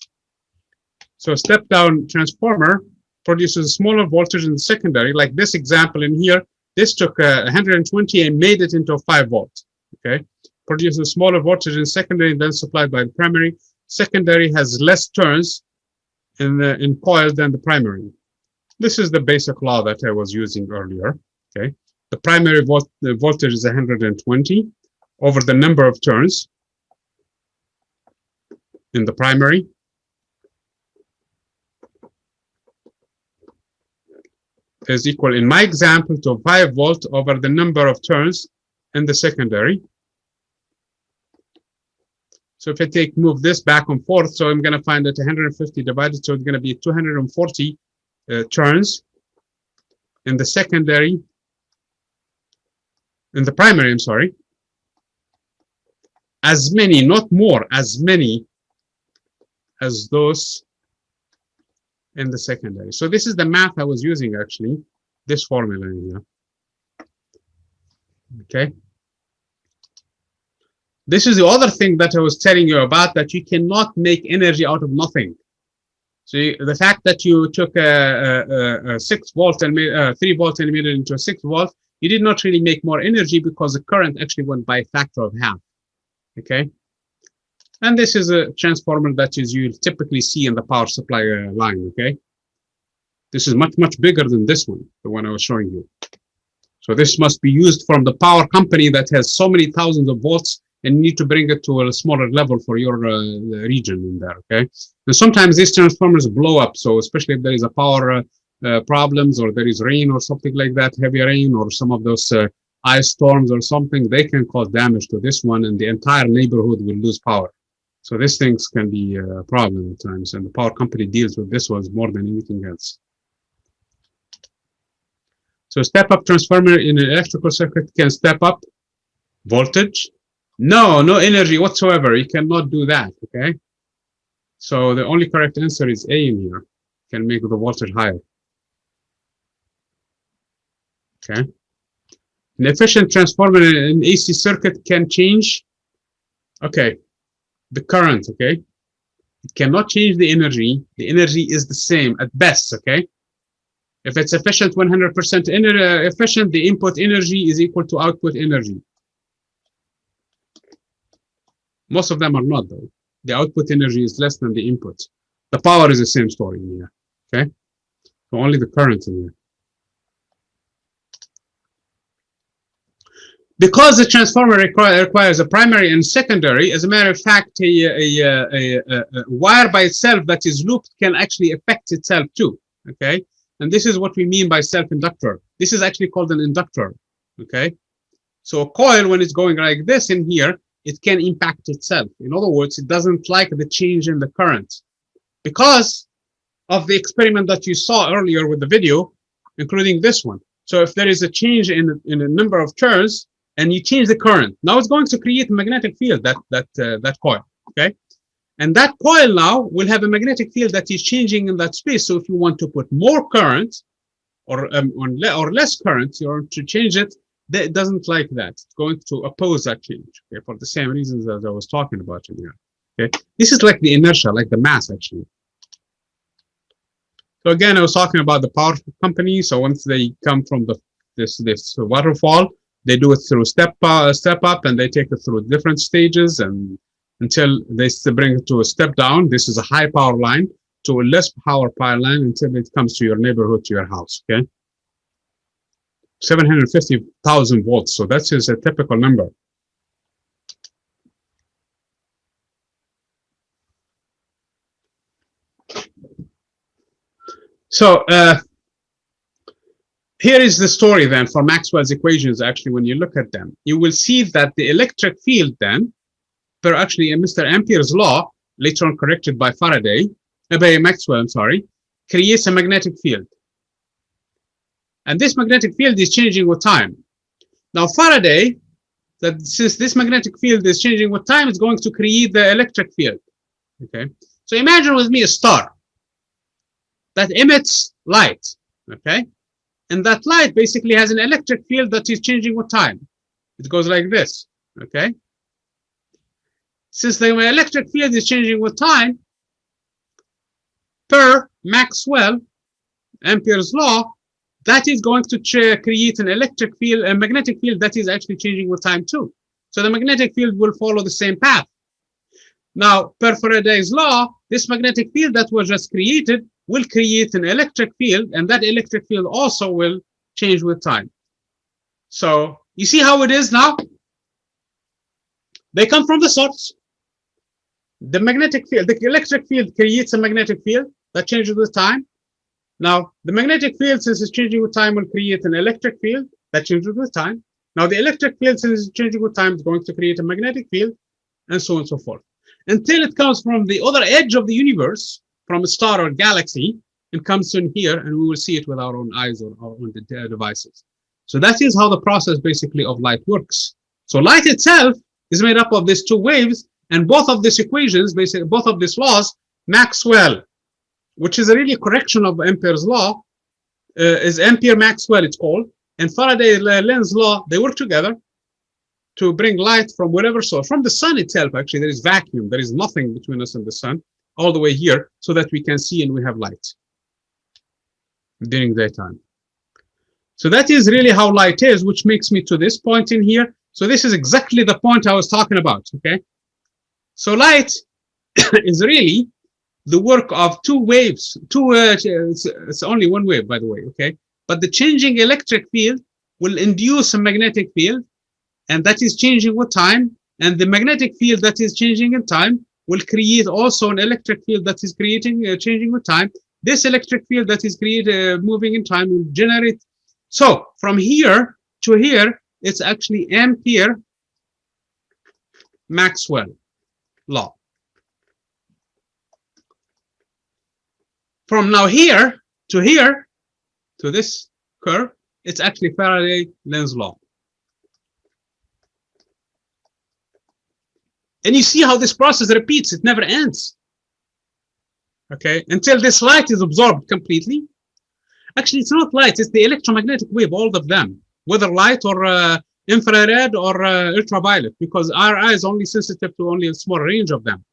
Speaker 1: so step down transformer produces a smaller voltage in the secondary, like this example in here. This took 120 and made it into a 5 volt. Okay, produces a smaller voltage in secondary than supplied by the primary. Secondary has less turns in coil than the primary. This is the basic law that I was using earlier. Okay, the primary voltage is 120 over the number of turns in the primary. Is equal, in my example, to 5 volt over the number of turns in the secondary. So if I move this back and forth, so I'm going to find that 150 divided, so it's going to be 240 turns in the secondary in the primary, I'm sorry, as many, not more, as many as those in the secondary. So this is the math I was using actually, this formula in here. Okay. This is the other thing that I was telling you about, that you cannot make energy out of nothing. So the fact that you took a 6 volt and 3 volt and made it into a 6 volt, you did not really make more energy because the current actually went by a factor of half. Okay. And this is a transformer that is you typically see in the power supply line. Okay. This is much, much bigger than this one, the one I was showing you. So this must be used from the power company that has so many thousands of volts, and you need to bring it to a smaller level for your region in there, okay? And sometimes these transformers blow up, so especially if there is a power problems, or there is rain or something like that, heavy rain, or some of those ice storms or something, they can cause damage to this one, and the entire neighborhood will lose power. So these things can be a problem at times, and the power company deals with this one more than anything else. So step-up transformer in an electrical circuit can step up voltage. No energy whatsoever. You cannot do that, okay? So the only correct answer is A in here. Can make the voltage higher. Okay. An efficient transformer in an AC circuit can change, okay, the current, okay? It cannot change the energy. The energy is the same at best, okay? If it's efficient, 100% efficient, the input energy is equal to output energy. Most of them are not, though. The output energy is less than the input. The power is the same story in here, okay? So only the current in here. Because the transformer requires a primary and secondary, as a matter of fact, a wire by itself that is looped can actually affect itself too, okay? And this is what we mean by self-inductor. This is actually called an inductor, okay? So a coil, when it's going like this in here, it can impact itself. In other words, it doesn't like the change in the current. Because of the experiment that you saw earlier with the video, including this one. So if there is a change in a number of turns, and you change the current, now it's going to create a magnetic field, that coil, okay? And that coil now will have a magnetic field that is changing in that space. So if you want to put more current or less current, or to change it, that doesn't like that. It's going to oppose that change, okay, for the same reasons as I was talking about in here. Okay, this is like the inertia, like the mass actually. So again, I was talking about the power company. So once they come from this waterfall, they do it through step up, and they take it through different stages, and until they bring it to a step down. This is a high power line to a less power line until it comes to your neighborhood, to your house, okay? 750,000 volts, so that is a typical number. So here is the story then for Maxwell's equations. Actually, when you look at them, you will see that the electric field then, per actually Mr. Ampere's law, later on corrected by Faraday, by Maxwell, I'm sorry, creates a magnetic field. And this magnetic field is changing with time. Now Faraday, that since this magnetic field is changing with time, it's going to create the electric field, okay? So imagine with me a star that emits light, okay? And that light basically has an electric field that is changing with time. It goes like this, okay? Since the electric field is changing with time, per Maxwell, Ampere's law, that is going to create an electric field, a magnetic field that is actually changing with time too. So the magnetic field will follow the same path. Now, per Faraday's law, this magnetic field that was just created will create an electric field, and that electric field also will change with time. So you see how it is now? They come from the source. The magnetic field, the electric field creates a magnetic field that changes with time. Now, the magnetic field, since it's changing with time, will create an electric field that changes with time. Now, the electric field, since it's changing with time, is going to create a magnetic field, and so on and so forth. Until it comes from the other edge of the universe, from a star or galaxy, and comes in here, and we will see it with our own eyes or on the devices. So that is how the process basically of light works. So light itself is made up of these two waves, and both of these equations, basically both of these laws, Maxwell, which is a really correction of Ampere's law, is Ampere-Maxwell it's called, and Faraday-Lenz law, they work together to bring light from whatever source, from the sun itself. Actually, there is vacuum, there is nothing between us and the sun, all the way here, so that we can see and we have light during daytime. So that is really how light is, which makes me to this point in here. So this is exactly the point I was talking about, okay? So light is really the work of two waves. It's only one wave, by the way, okay? But the changing electric field will induce a magnetic field, and that is changing with time. And the magnetic field that is changing in time will create also an electric field that is changing with time. This electric field that is moving in time will generate. So from here to here, it's actually Ampere-Maxwell law. From now here, to this curve, it's actually Faraday-Lenz law. And you see how this process repeats, it never ends. Okay, until this light is absorbed completely. Actually, it's not light, it's the electromagnetic wave, all of them, whether light or infrared or ultraviolet, because our eye is only sensitive to only a small range of them.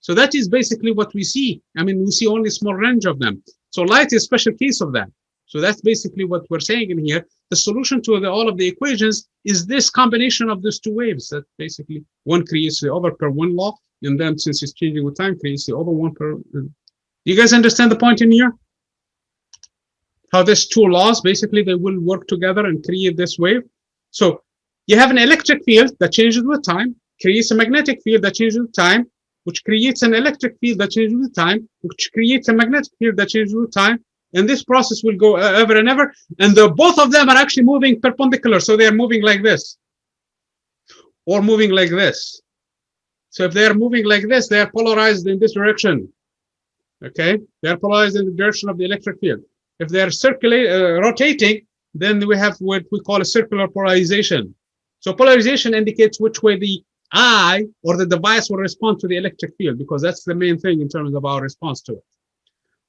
Speaker 1: So that is basically what we see. I mean, we see only a small range of them. So light is a special case of that. So that's basically what we're saying in here. The solution to all of the equations is this combination of these two waves that basically one creates the other per one law, and then since it's changing with time, creates the other one per. You guys understand the point in here? How these two laws, basically, they will work together and create this wave. So you have an electric field that changes with time, creates a magnetic field that changes with time, which creates an electric field that changes with time, which creates a magnetic field that changes with time. And this process will go ever and ever. And both of them are actually moving perpendicular. So they're moving like this or moving like this. So if they're moving like this, they're polarized in this direction. Okay, they're polarized in the direction of the electric field. If they're rotating, then we have what we call a circular polarization. So polarization indicates which way the eye or the device will respond to the electric field, because that's the main thing in terms of our response to it.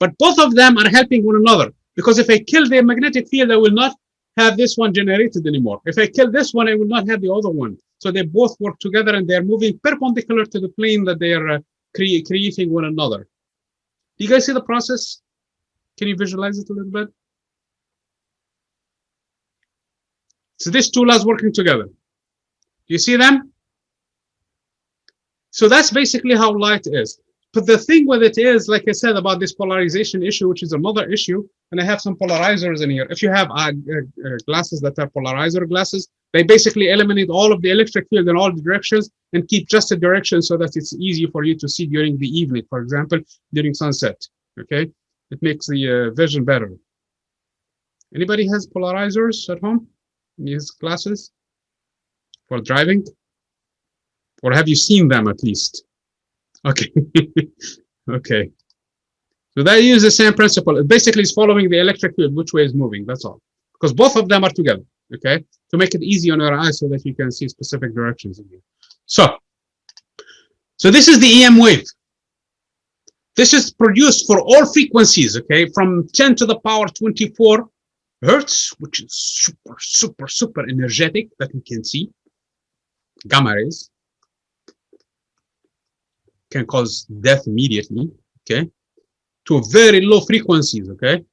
Speaker 1: But both of them are helping one another, because if I kill the magnetic field, I will not have this one generated anymore. If I kill this one, I will not have the other one. So they both work together and they're moving perpendicular to the plane that they are creating one another. Do you guys see the process? Can you visualize it a little bit? So these two laws working together. Do you see them? So that's basically how light is. But the thing with it is, like I said, about this polarization issue, which is another issue, and I have some polarizers in here. If you have glasses that are polarizer glasses, they basically eliminate all of the electric field in all the directions and keep just a direction so that it's easy for you to see during the evening, for example, during sunset. Okay, it makes the vision better. Anybody has polarizers at home? These glasses for driving? Or have you seen them at least? Okay. Okay. So they use the same principle. It basically is following the electric field, which way is moving. That's all. Because both of them are together. Okay. To make it easy on your eyes so that you can see specific directions in here. So this is the EM wave. This is produced for all frequencies. Okay. From 10 to the power 24 hertz, which is super, super, super energetic that we can see. Gamma rays can cause death immediately, okay, to very low frequencies, okay,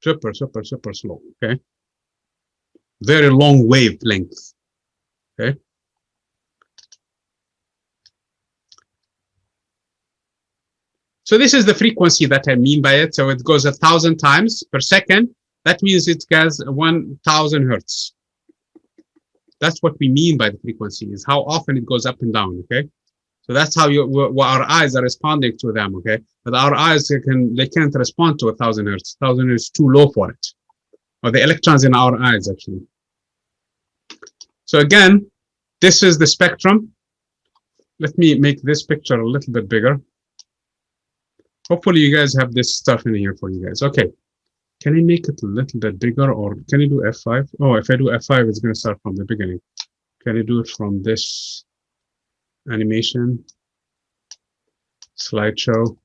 Speaker 1: super, super, super slow, okay, very long wavelength, okay. So this is the frequency that I mean by it. So it goes 1,000 times per second. That means it has 1,000 hertz. That's what we mean by the frequency, is how often it goes up and down, okay? So that's how our eyes are responding to them, okay? But our eyes, they can't respond to 1,000 hertz. 1,000 hertz is too low for it. Or the electrons in our eyes, actually. So again, this is the spectrum. Let me make this picture a little bit bigger. Hopefully you guys have this stuff in here for you guys. Okay. Can I make it a little bit bigger, or can I do F5? Oh, if I do F5, it's going to start from the beginning. Can I do it from this animation? Slideshow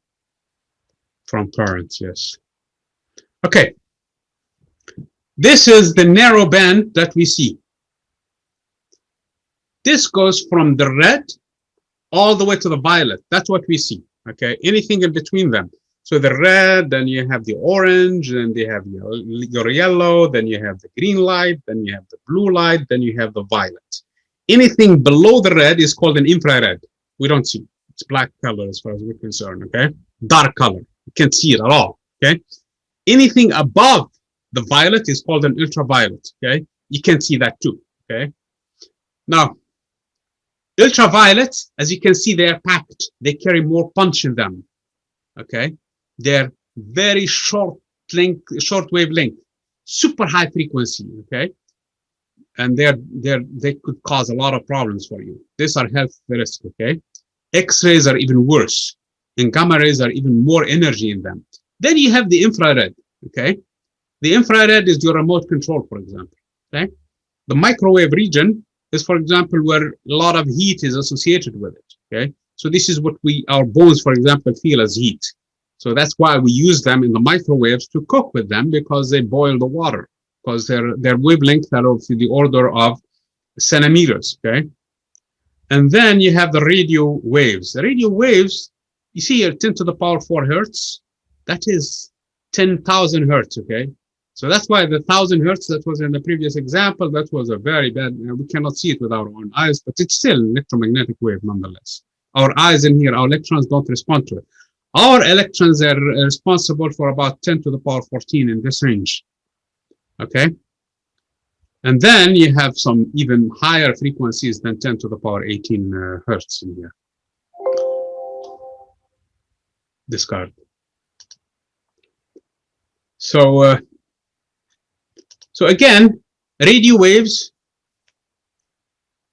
Speaker 1: from parents, yes. Okay. This is the narrow band that we see. This goes from the red all the way to the violet. That's what we see, okay? Anything in between them. So the red, then you have the orange, then they have your yellow, then you have the green light, then you have the blue light, then you have the violet. Anything below the red is called an infrared. We don't see it. It's black color as far as we're concerned, okay? Dark color. You can't see it at all, okay? Anything above the violet is called an ultraviolet, okay? You can see that too, okay? Now, ultraviolet, as you can see, they are packed. They carry more punch in them, okay? They're very short wavelength, super high frequency, okay? And they could cause a lot of problems for you. These are health risks, okay? X-rays are even worse, and gamma rays are even more energy in them. Then you have the infrared, okay? The infrared is your remote control, for example, okay? The microwave region is, for example, where a lot of heat is associated with it, okay? So this is what our bones, for example, feel as heat. So that's why we use them in the microwaves to cook with them, because they boil the water, because their wavelengths are of the order of centimeters, okay? And then you have the radio waves. The radio waves, you see here, 10 to the power 4 hertz, that is 10,000 hertz, okay? So that's why the 1,000 hertz that was in the previous example, that was a very bad, we cannot see it with our own eyes, but it's still an electromagnetic wave nonetheless. Our eyes in here, our electrons don't respond to it. Our electrons are responsible for about 10 to the power 14 in this range, okay? And then you have some even higher frequencies than 10 to the power 18 hertz in here. Discard. So again, radio waves.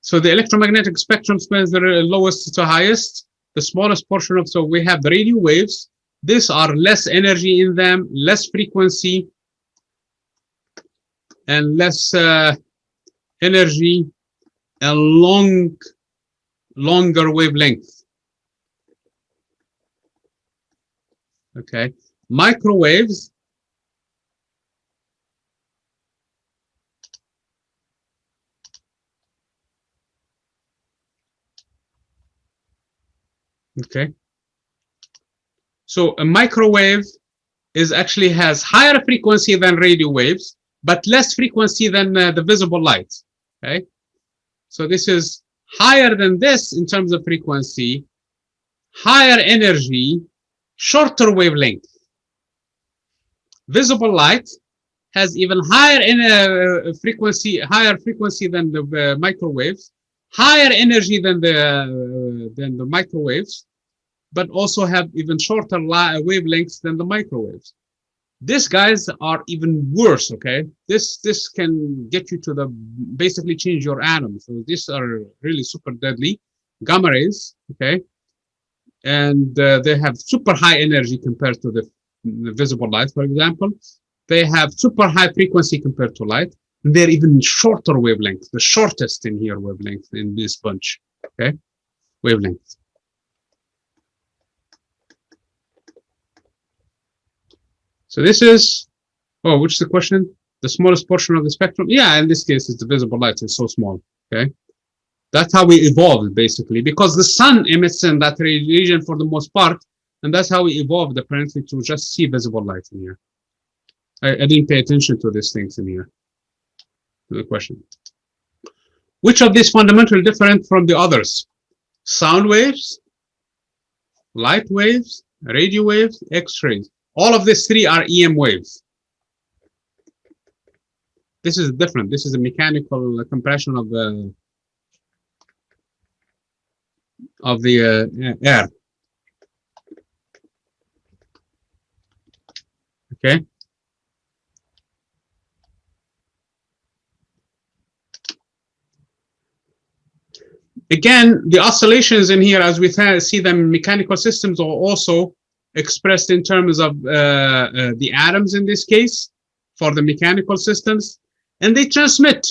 Speaker 1: So the electromagnetic spectrum spans the lowest to highest. The smallest portion of, so we have the radio waves. These are less energy in them, less frequency, and less energy, and longer wavelength. Okay, microwaves. Okay, so a microwave actually has higher frequency than radio waves, but less frequency than the visible light. Okay, so this is higher than this in terms of frequency, higher energy, shorter wavelength. Visible light has even higher frequency than the microwaves, higher energy than the microwaves, but also have even shorter wavelengths than the microwaves. These guys are even worse, okay? This can get you to basically change your atoms. So these are really super deadly. Gamma rays, okay? And they have super high energy compared to the visible light, for example. They have super high frequency compared to light. And they're even shorter wavelength, the shortest in here wavelength in this bunch, okay? Wavelength. So this is, oh, which is the question? The smallest portion of the spectrum? Yeah, in this case, it's the visible light. It's so small, okay? That's how we evolved, basically, because the sun emits in that region for the most part, and that's how we evolved, apparently, to just see visible light in here. I didn't pay attention to these things in here. To the question. Which of these fundamentally different from the others? Sound waves, light waves, radio waves, X-rays. All of these three are EM waves. This is different. This is a mechanical compression of the air. Okay. Again, the oscillations in here, as we see them in mechanical systems, are also expressed in terms of the atoms in this case. for the mechanical systems, and they transmit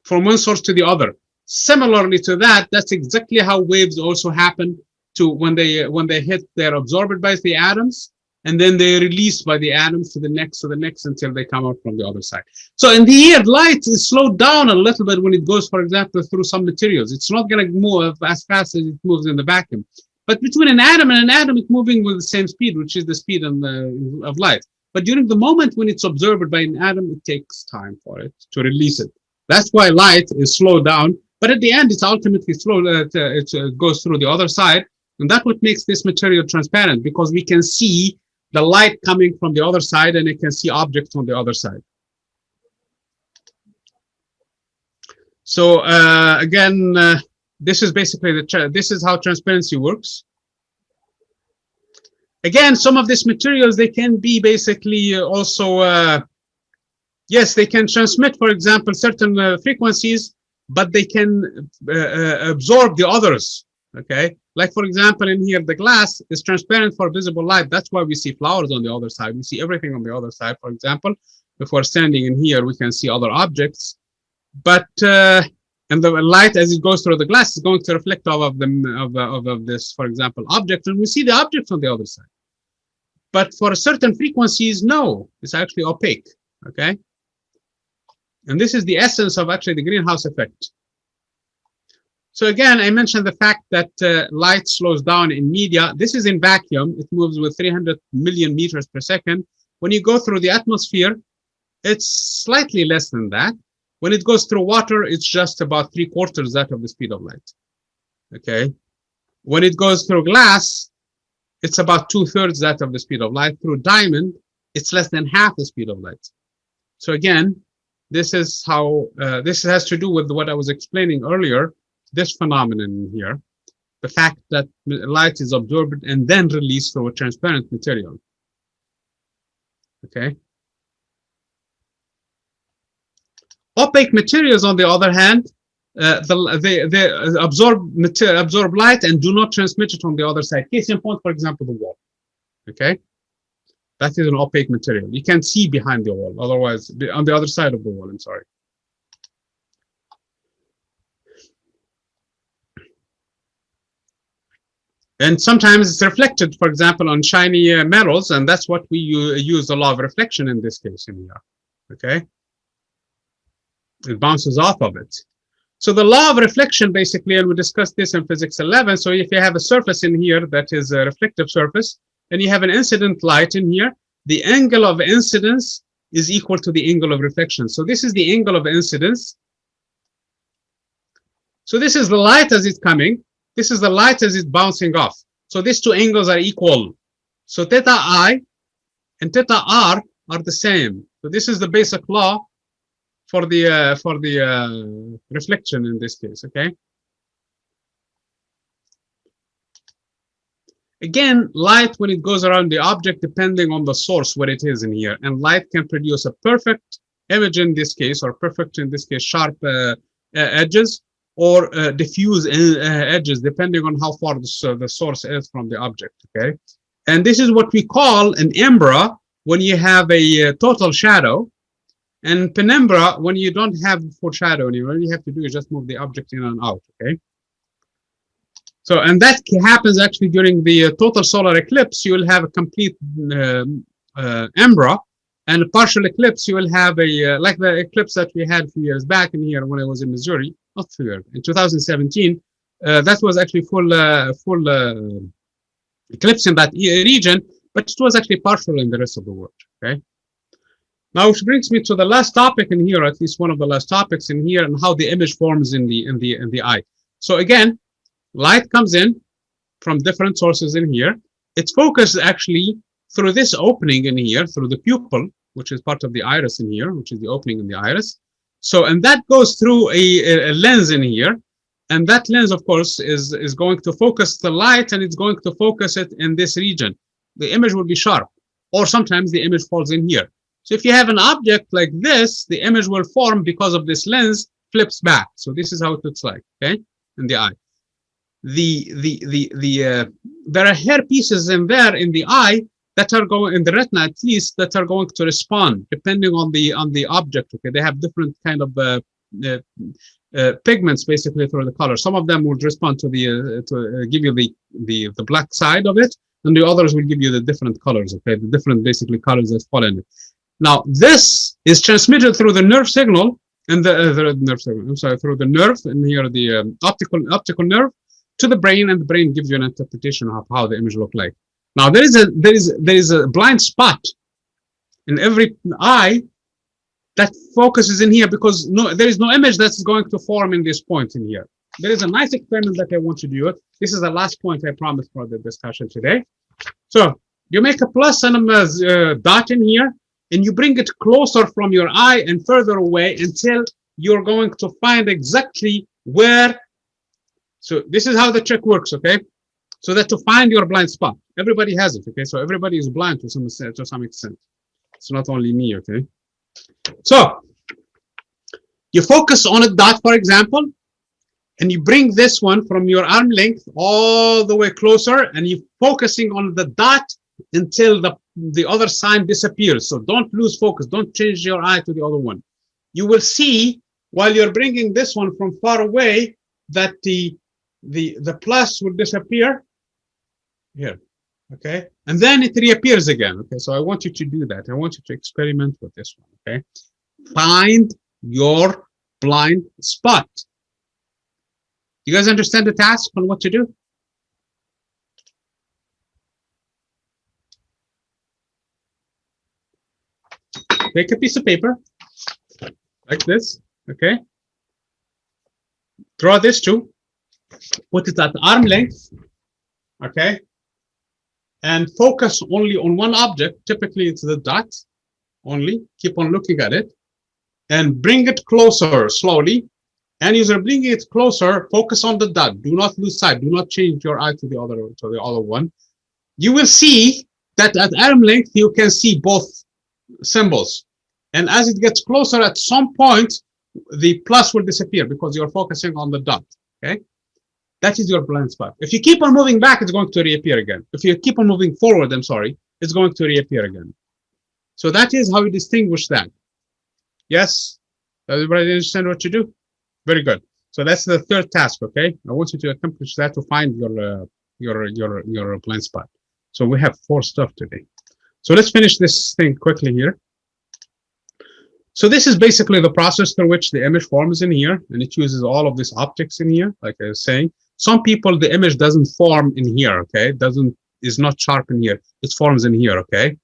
Speaker 1: from one source to the other. Similarly to that, that's exactly how waves also happen to when they hit, they're absorbed by the atoms, and then they're released by the atoms to the next, until they come out from the other side. So in the air, light is slowed down a little bit when it goes, for example, through some materials. It's not going to move as fast as it moves in the vacuum. But between an atom and an atom, it's moving with the same speed, which is the speed of light. But during the moment when it's observed by an atom, it takes time for it to release it. That's why light is slowed down. But at the end, it's ultimately slow. It goes through the other side. And that's what makes this material transparent, because we can see the light coming from the other side, and it can see objects on the other side. So again, this is basically this is how transparency works. Again, some of these materials, they can be basically also, yes, they can transmit, for example, certain frequencies, but they can absorb the others. Okay, like for example, in here, the glass is transparent for visible light. That's why we see flowers on the other side. We see everything on the other side. For example, if we're standing in here, we can see other objects. But and the light, as it goes through the glass, is going to reflect off of them of this, for example, object, and we see the objects on the other side. But for certain frequencies, no, it's actually opaque. Okay, and this is the essence of actually the greenhouse effect. So again, I mentioned the fact that light slows down in media. This is in vacuum. It moves with 300 million meters per second. When you go through the atmosphere, it's slightly less than that. When it goes through water, it's just about 3/4 that of the speed of light. Okay. When it goes through glass, it's about 2/3 that of the speed of light. Through diamond, it's less than half the speed of light. So again, this is how this has to do with what I was explaining earlier. This phenomenon here, the fact that light is absorbed and then released through a transparent material. Okay. Opaque materials, on the other hand, they absorb light and do not transmit it on the other side. Case in point, for example, the wall. Okay, that is an opaque material. You can't see behind the wall. Otherwise, on the other side of the wall. I'm sorry. And sometimes it's reflected, for example, on shiny metals, and that's what we use the law of reflection in this case in here. Okay, it bounces off of it. So the law of reflection, basically, and we discussed this in physics 11. So if you have a surface in here that is a reflective surface, and you have an incident light in here, the angle of incidence is equal to the angle of reflection. So this is the angle of incidence. So this is the light as it's coming. This is the light as it's bouncing off. So these two angles are equal. So theta I and theta R are the same. So this is the basic law for the reflection in this case. Okay. Again, light, when it goes around the object, depending on the source where it is in here, and light can produce a perfect image in this case, or perfect in this case, sharp edges, or diffuse edges, depending on how far the source is from the object. Okay, and this is what we call an umbra when you have a total shadow, and penumbra when you don't have full shadow anymore. All you have to do is just move the object in and out. Okay, so and that happens actually during the total solar eclipse. You will have a complete umbra, and a partial eclipse. You will have a like the eclipse that we had a few years back in here when I was in Missouri. Not fair. In 2017, that was actually full eclipse in that region, but it was actually partial in the rest of the world. Okay. Now, which brings me to the last topic in here, at least one of the last topics in here, and how the image forms in the eye. So again, light comes in from different sources in here. It's focused actually through this opening in here, through the pupil, which is part of the iris in here, which is the opening in the iris. So, and that goes through a lens in here, and that lens, of course, is going to focus the light, and it's going to focus it in this region. The image will be sharp, or sometimes the image falls in here. So if you have an object like this, the image will form because of this lens, flips back. So this is how it looks like, okay, in the eye. There are hair pieces in there in the eye that are going in the retina, at least, that are going to respond depending on the object. Okay, they have different kind of pigments basically through the color. Some of them will respond to give you the black side of it, and the others will give you the different colors. Okay, the different basically colors that fall in it. Now this is transmitted through the nerve signal and the nerve signal. I'm sorry, through the nerve, and here the optical nerve to the brain, and the brain gives you an interpretation of how the image look like. Now there is a blind spot in every eye that focuses in here, because there is no image that's going to form in this point in here. There is a nice experiment that I want you to do it. This is the last point I promised for the discussion today. So you make a plus and a dot in here, and you bring it closer from your eye and further away until you're going to find exactly where. So this is how the trick works, okay? So that to find your blind spot, everybody has it, okay? So everybody is blind to some extent. It's not only me, okay? So you focus on a dot, for example, and you bring this one from your arm length all the way closer, and you're focusing on the dot until the other sign disappears. So don't lose focus. Don't change your eye to the other one. You will see while you're bringing this one from far away that the plus will disappear here, okay? And then it reappears again, okay? So I want you to do that. I want you to experiment with this one, okay? Find your blind spot. You guys understand the task on what to do? Take a piece of paper like this, okay? Draw this too. Put it at arm length, okay? And focus only on one object. Typically, it's the dot only. Keep on looking at it and bring it closer slowly. And as you're bringing it closer, focus on the dot. Do not lose sight. Do not change your eye to the other one. You will see that at arm length, you can see both symbols. And as it gets closer, at some point, the plus will disappear because you're focusing on the dot, okay? That is your blind spot. If you keep on moving back, it's going to reappear again. If you keep on moving forward, I'm sorry, it's going to reappear again. So that is how you distinguish that. Yes? Everybody understand what to do? Very good. So that's the third task, okay? I want you to accomplish that to find your blind spot. So we have 4 stuff today. So let's finish this thing quickly here. So this is basically the process through which the image forms in here, and it uses all of this optics in here, like I was saying. Some people, the image doesn't form in here, okay? Is not sharp in here. It forms in here, okay?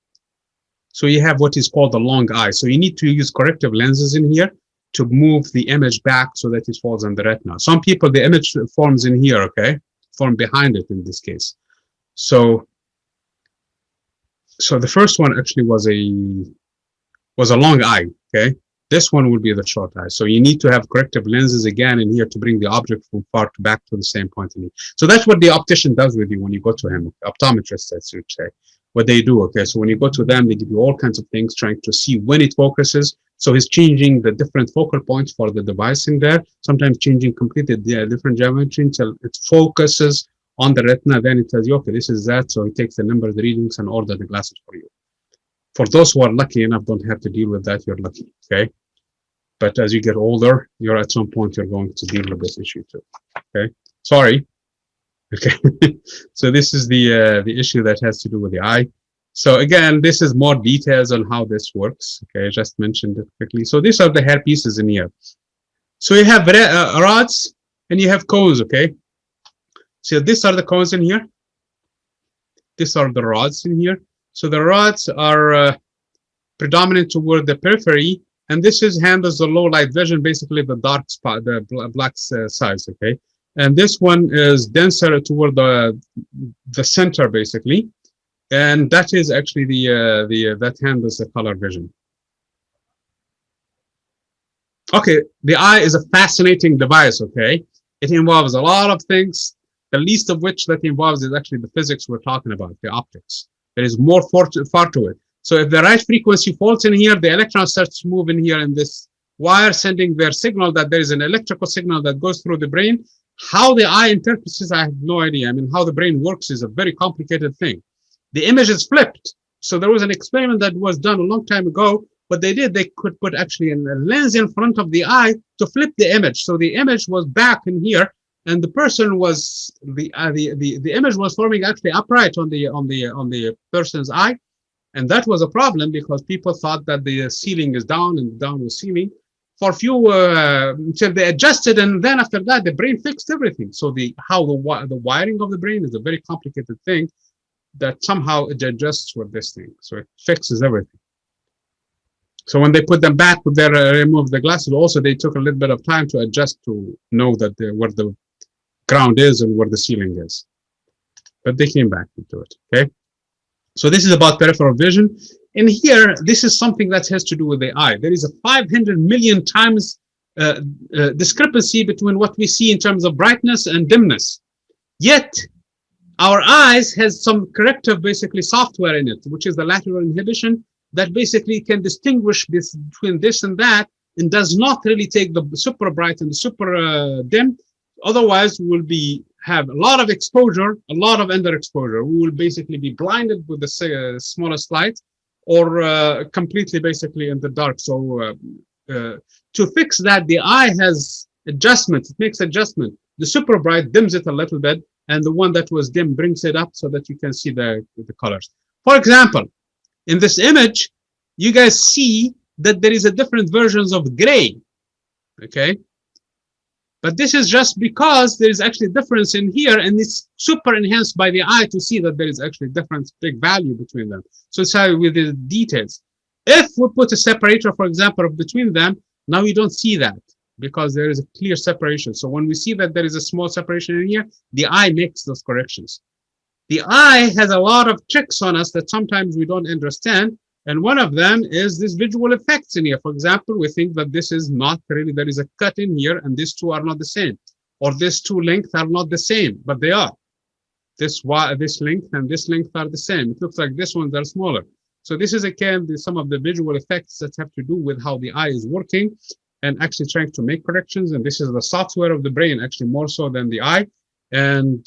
Speaker 1: So you have what is called the long eye. So you need to use corrective lenses in here to move the image back so that it falls on the retina. Some people, the image forms in here, okay? Form behind it in this case. So the first one actually was a long eye, okay? This one will be the short eye. So you need to have corrective lenses again in here to bring the object from far to back to the same point in here. So that's what the optician does with you when you go to him, optometrist, as you say. What they do, okay? So when you go to them, they give you all kinds of things, trying to see when it focuses. So he's changing the different focal points for the device in there, sometimes changing completely the different geometry until it focuses on the retina. Then it tells you, okay, this is that. So he takes the number, the readings, and order the glasses for you. For those who are lucky enough, don't have to deal with that, you're lucky, okay? But as you get older, you're at some point, you're going to deal with this issue too, okay? Sorry, okay? So this is the issue that has to do with the eye. So again, this is more details on how this works, okay? I just mentioned it quickly. So these are the hair pieces in here. So you have rods and you have cones, okay? So these are the cones in here. These are the rods in here. So the rods are predominant toward the periphery, and this handles the low light vision, basically the dark spot, the black size, okay? And this one is denser toward the center, basically, and that is actually that handles the color vision. Okay, the eye is a fascinating device, okay? It involves a lot of things, the least of which that involves is actually the physics we're talking about, the optics. There is more far to it. So if the right frequency falls in here, the electron starts to move in here in this wire, sending their signal that there is an electrical signal that goes through the brain. How the eye interprets this, I have no idea. I mean, how the brain works is a very complicated thing. The image is flipped. So there was an experiment that was done a long time ago. What they did, they could put actually a lens in front of the eye to flip the image. So the image was back in here, and the person was the image was forming actually upright on the person's eye, and that was a problem because people thought that the ceiling is down and the down was ceiling. For a few until they adjusted, and then after that the brain fixed everything. So the wiring of the brain is a very complicated thing that somehow it adjusts with this thing, so it fixes everything. So when they put them back, they removed the glasses. Also, they took a little bit of time to adjust to know that where the ground is and where the ceiling is. But they came back into it. Okay. So this is about peripheral vision. In here, this is something that has to do with the eye. There is a 500 million times discrepancy between what we see in terms of brightness and dimness. Yet, our eyes has some corrective, basically, software in it, which is the lateral inhibition, that basically can distinguish between this and that, and does not really take the super bright and the super dim. Otherwise, we will have a lot of exposure, a lot of underexposure. We will basically be blinded with the smallest light, or completely basically in the dark. So to fix that, the eye has adjustments. It makes adjustment. The super bright dims it a little bit, and the one that was dim brings it up so that you can see the colors. For example, in this image, you guys see that there is a different versions of gray, okay? But this is just because there is actually a difference in here, and it's super enhanced by the eye to see that there is actually a difference, big value between them. So it's how with the details. If we put a separator, for example, between them, now you don't see that because there is a clear separation. So when we see that there is a small separation in here, the eye makes those corrections. The eye has a lot of tricks on us that sometimes we don't understand. And one of them is this visual effects in here. For example, we think that this is not really, there is a cut in here and these two are not the same. Or these two lengths are not the same, but they are. This length and this length are the same. It looks like this ones are smaller. So this is again some of the visual effects that have to do with how the eye is working and actually trying to make corrections. And this is the software of the brain, actually more so than the eye. And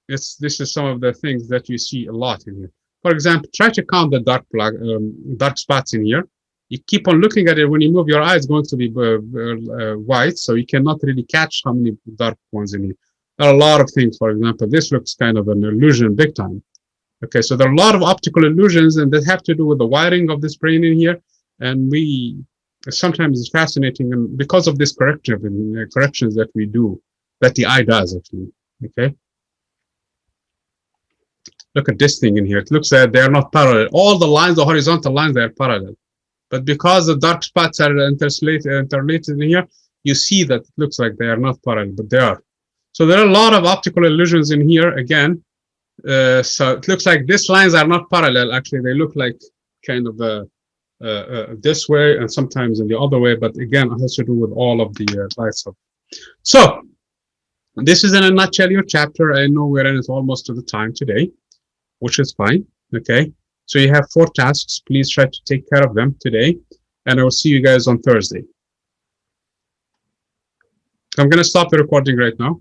Speaker 1: this is some of the things that you see a lot in here. For example, try to count the dark spots in here. You keep on looking at it. When you move your eye, it's going to be white, so you cannot really catch how many dark ones in here. There are a lot of things. For example, this looks kind of an illusion big time. Okay, so there are a lot of optical illusions, and that have to do with the wiring of this brain in here. And sometimes it's fascinating, and because of this corrections that we do, that the eye does actually. Okay. Look at this thing in here. It looks like they are not parallel. All the lines, the horizontal lines, they are parallel. But because the dark spots are interrelated in here, you see that it looks like they are not parallel, but they are. So there are a lot of optical illusions in here again. So it looks like these lines are not parallel. Actually, they look like kind of this way and sometimes in the other way. But again, it has to do with all of the lights. So this is in a nutshell your chapter. I know we're in it almost to the time today, which is fine. Okay. So you have 4 tasks. Please try to take care of them today. And I will see you guys on Thursday. I'm going to stop the recording right now.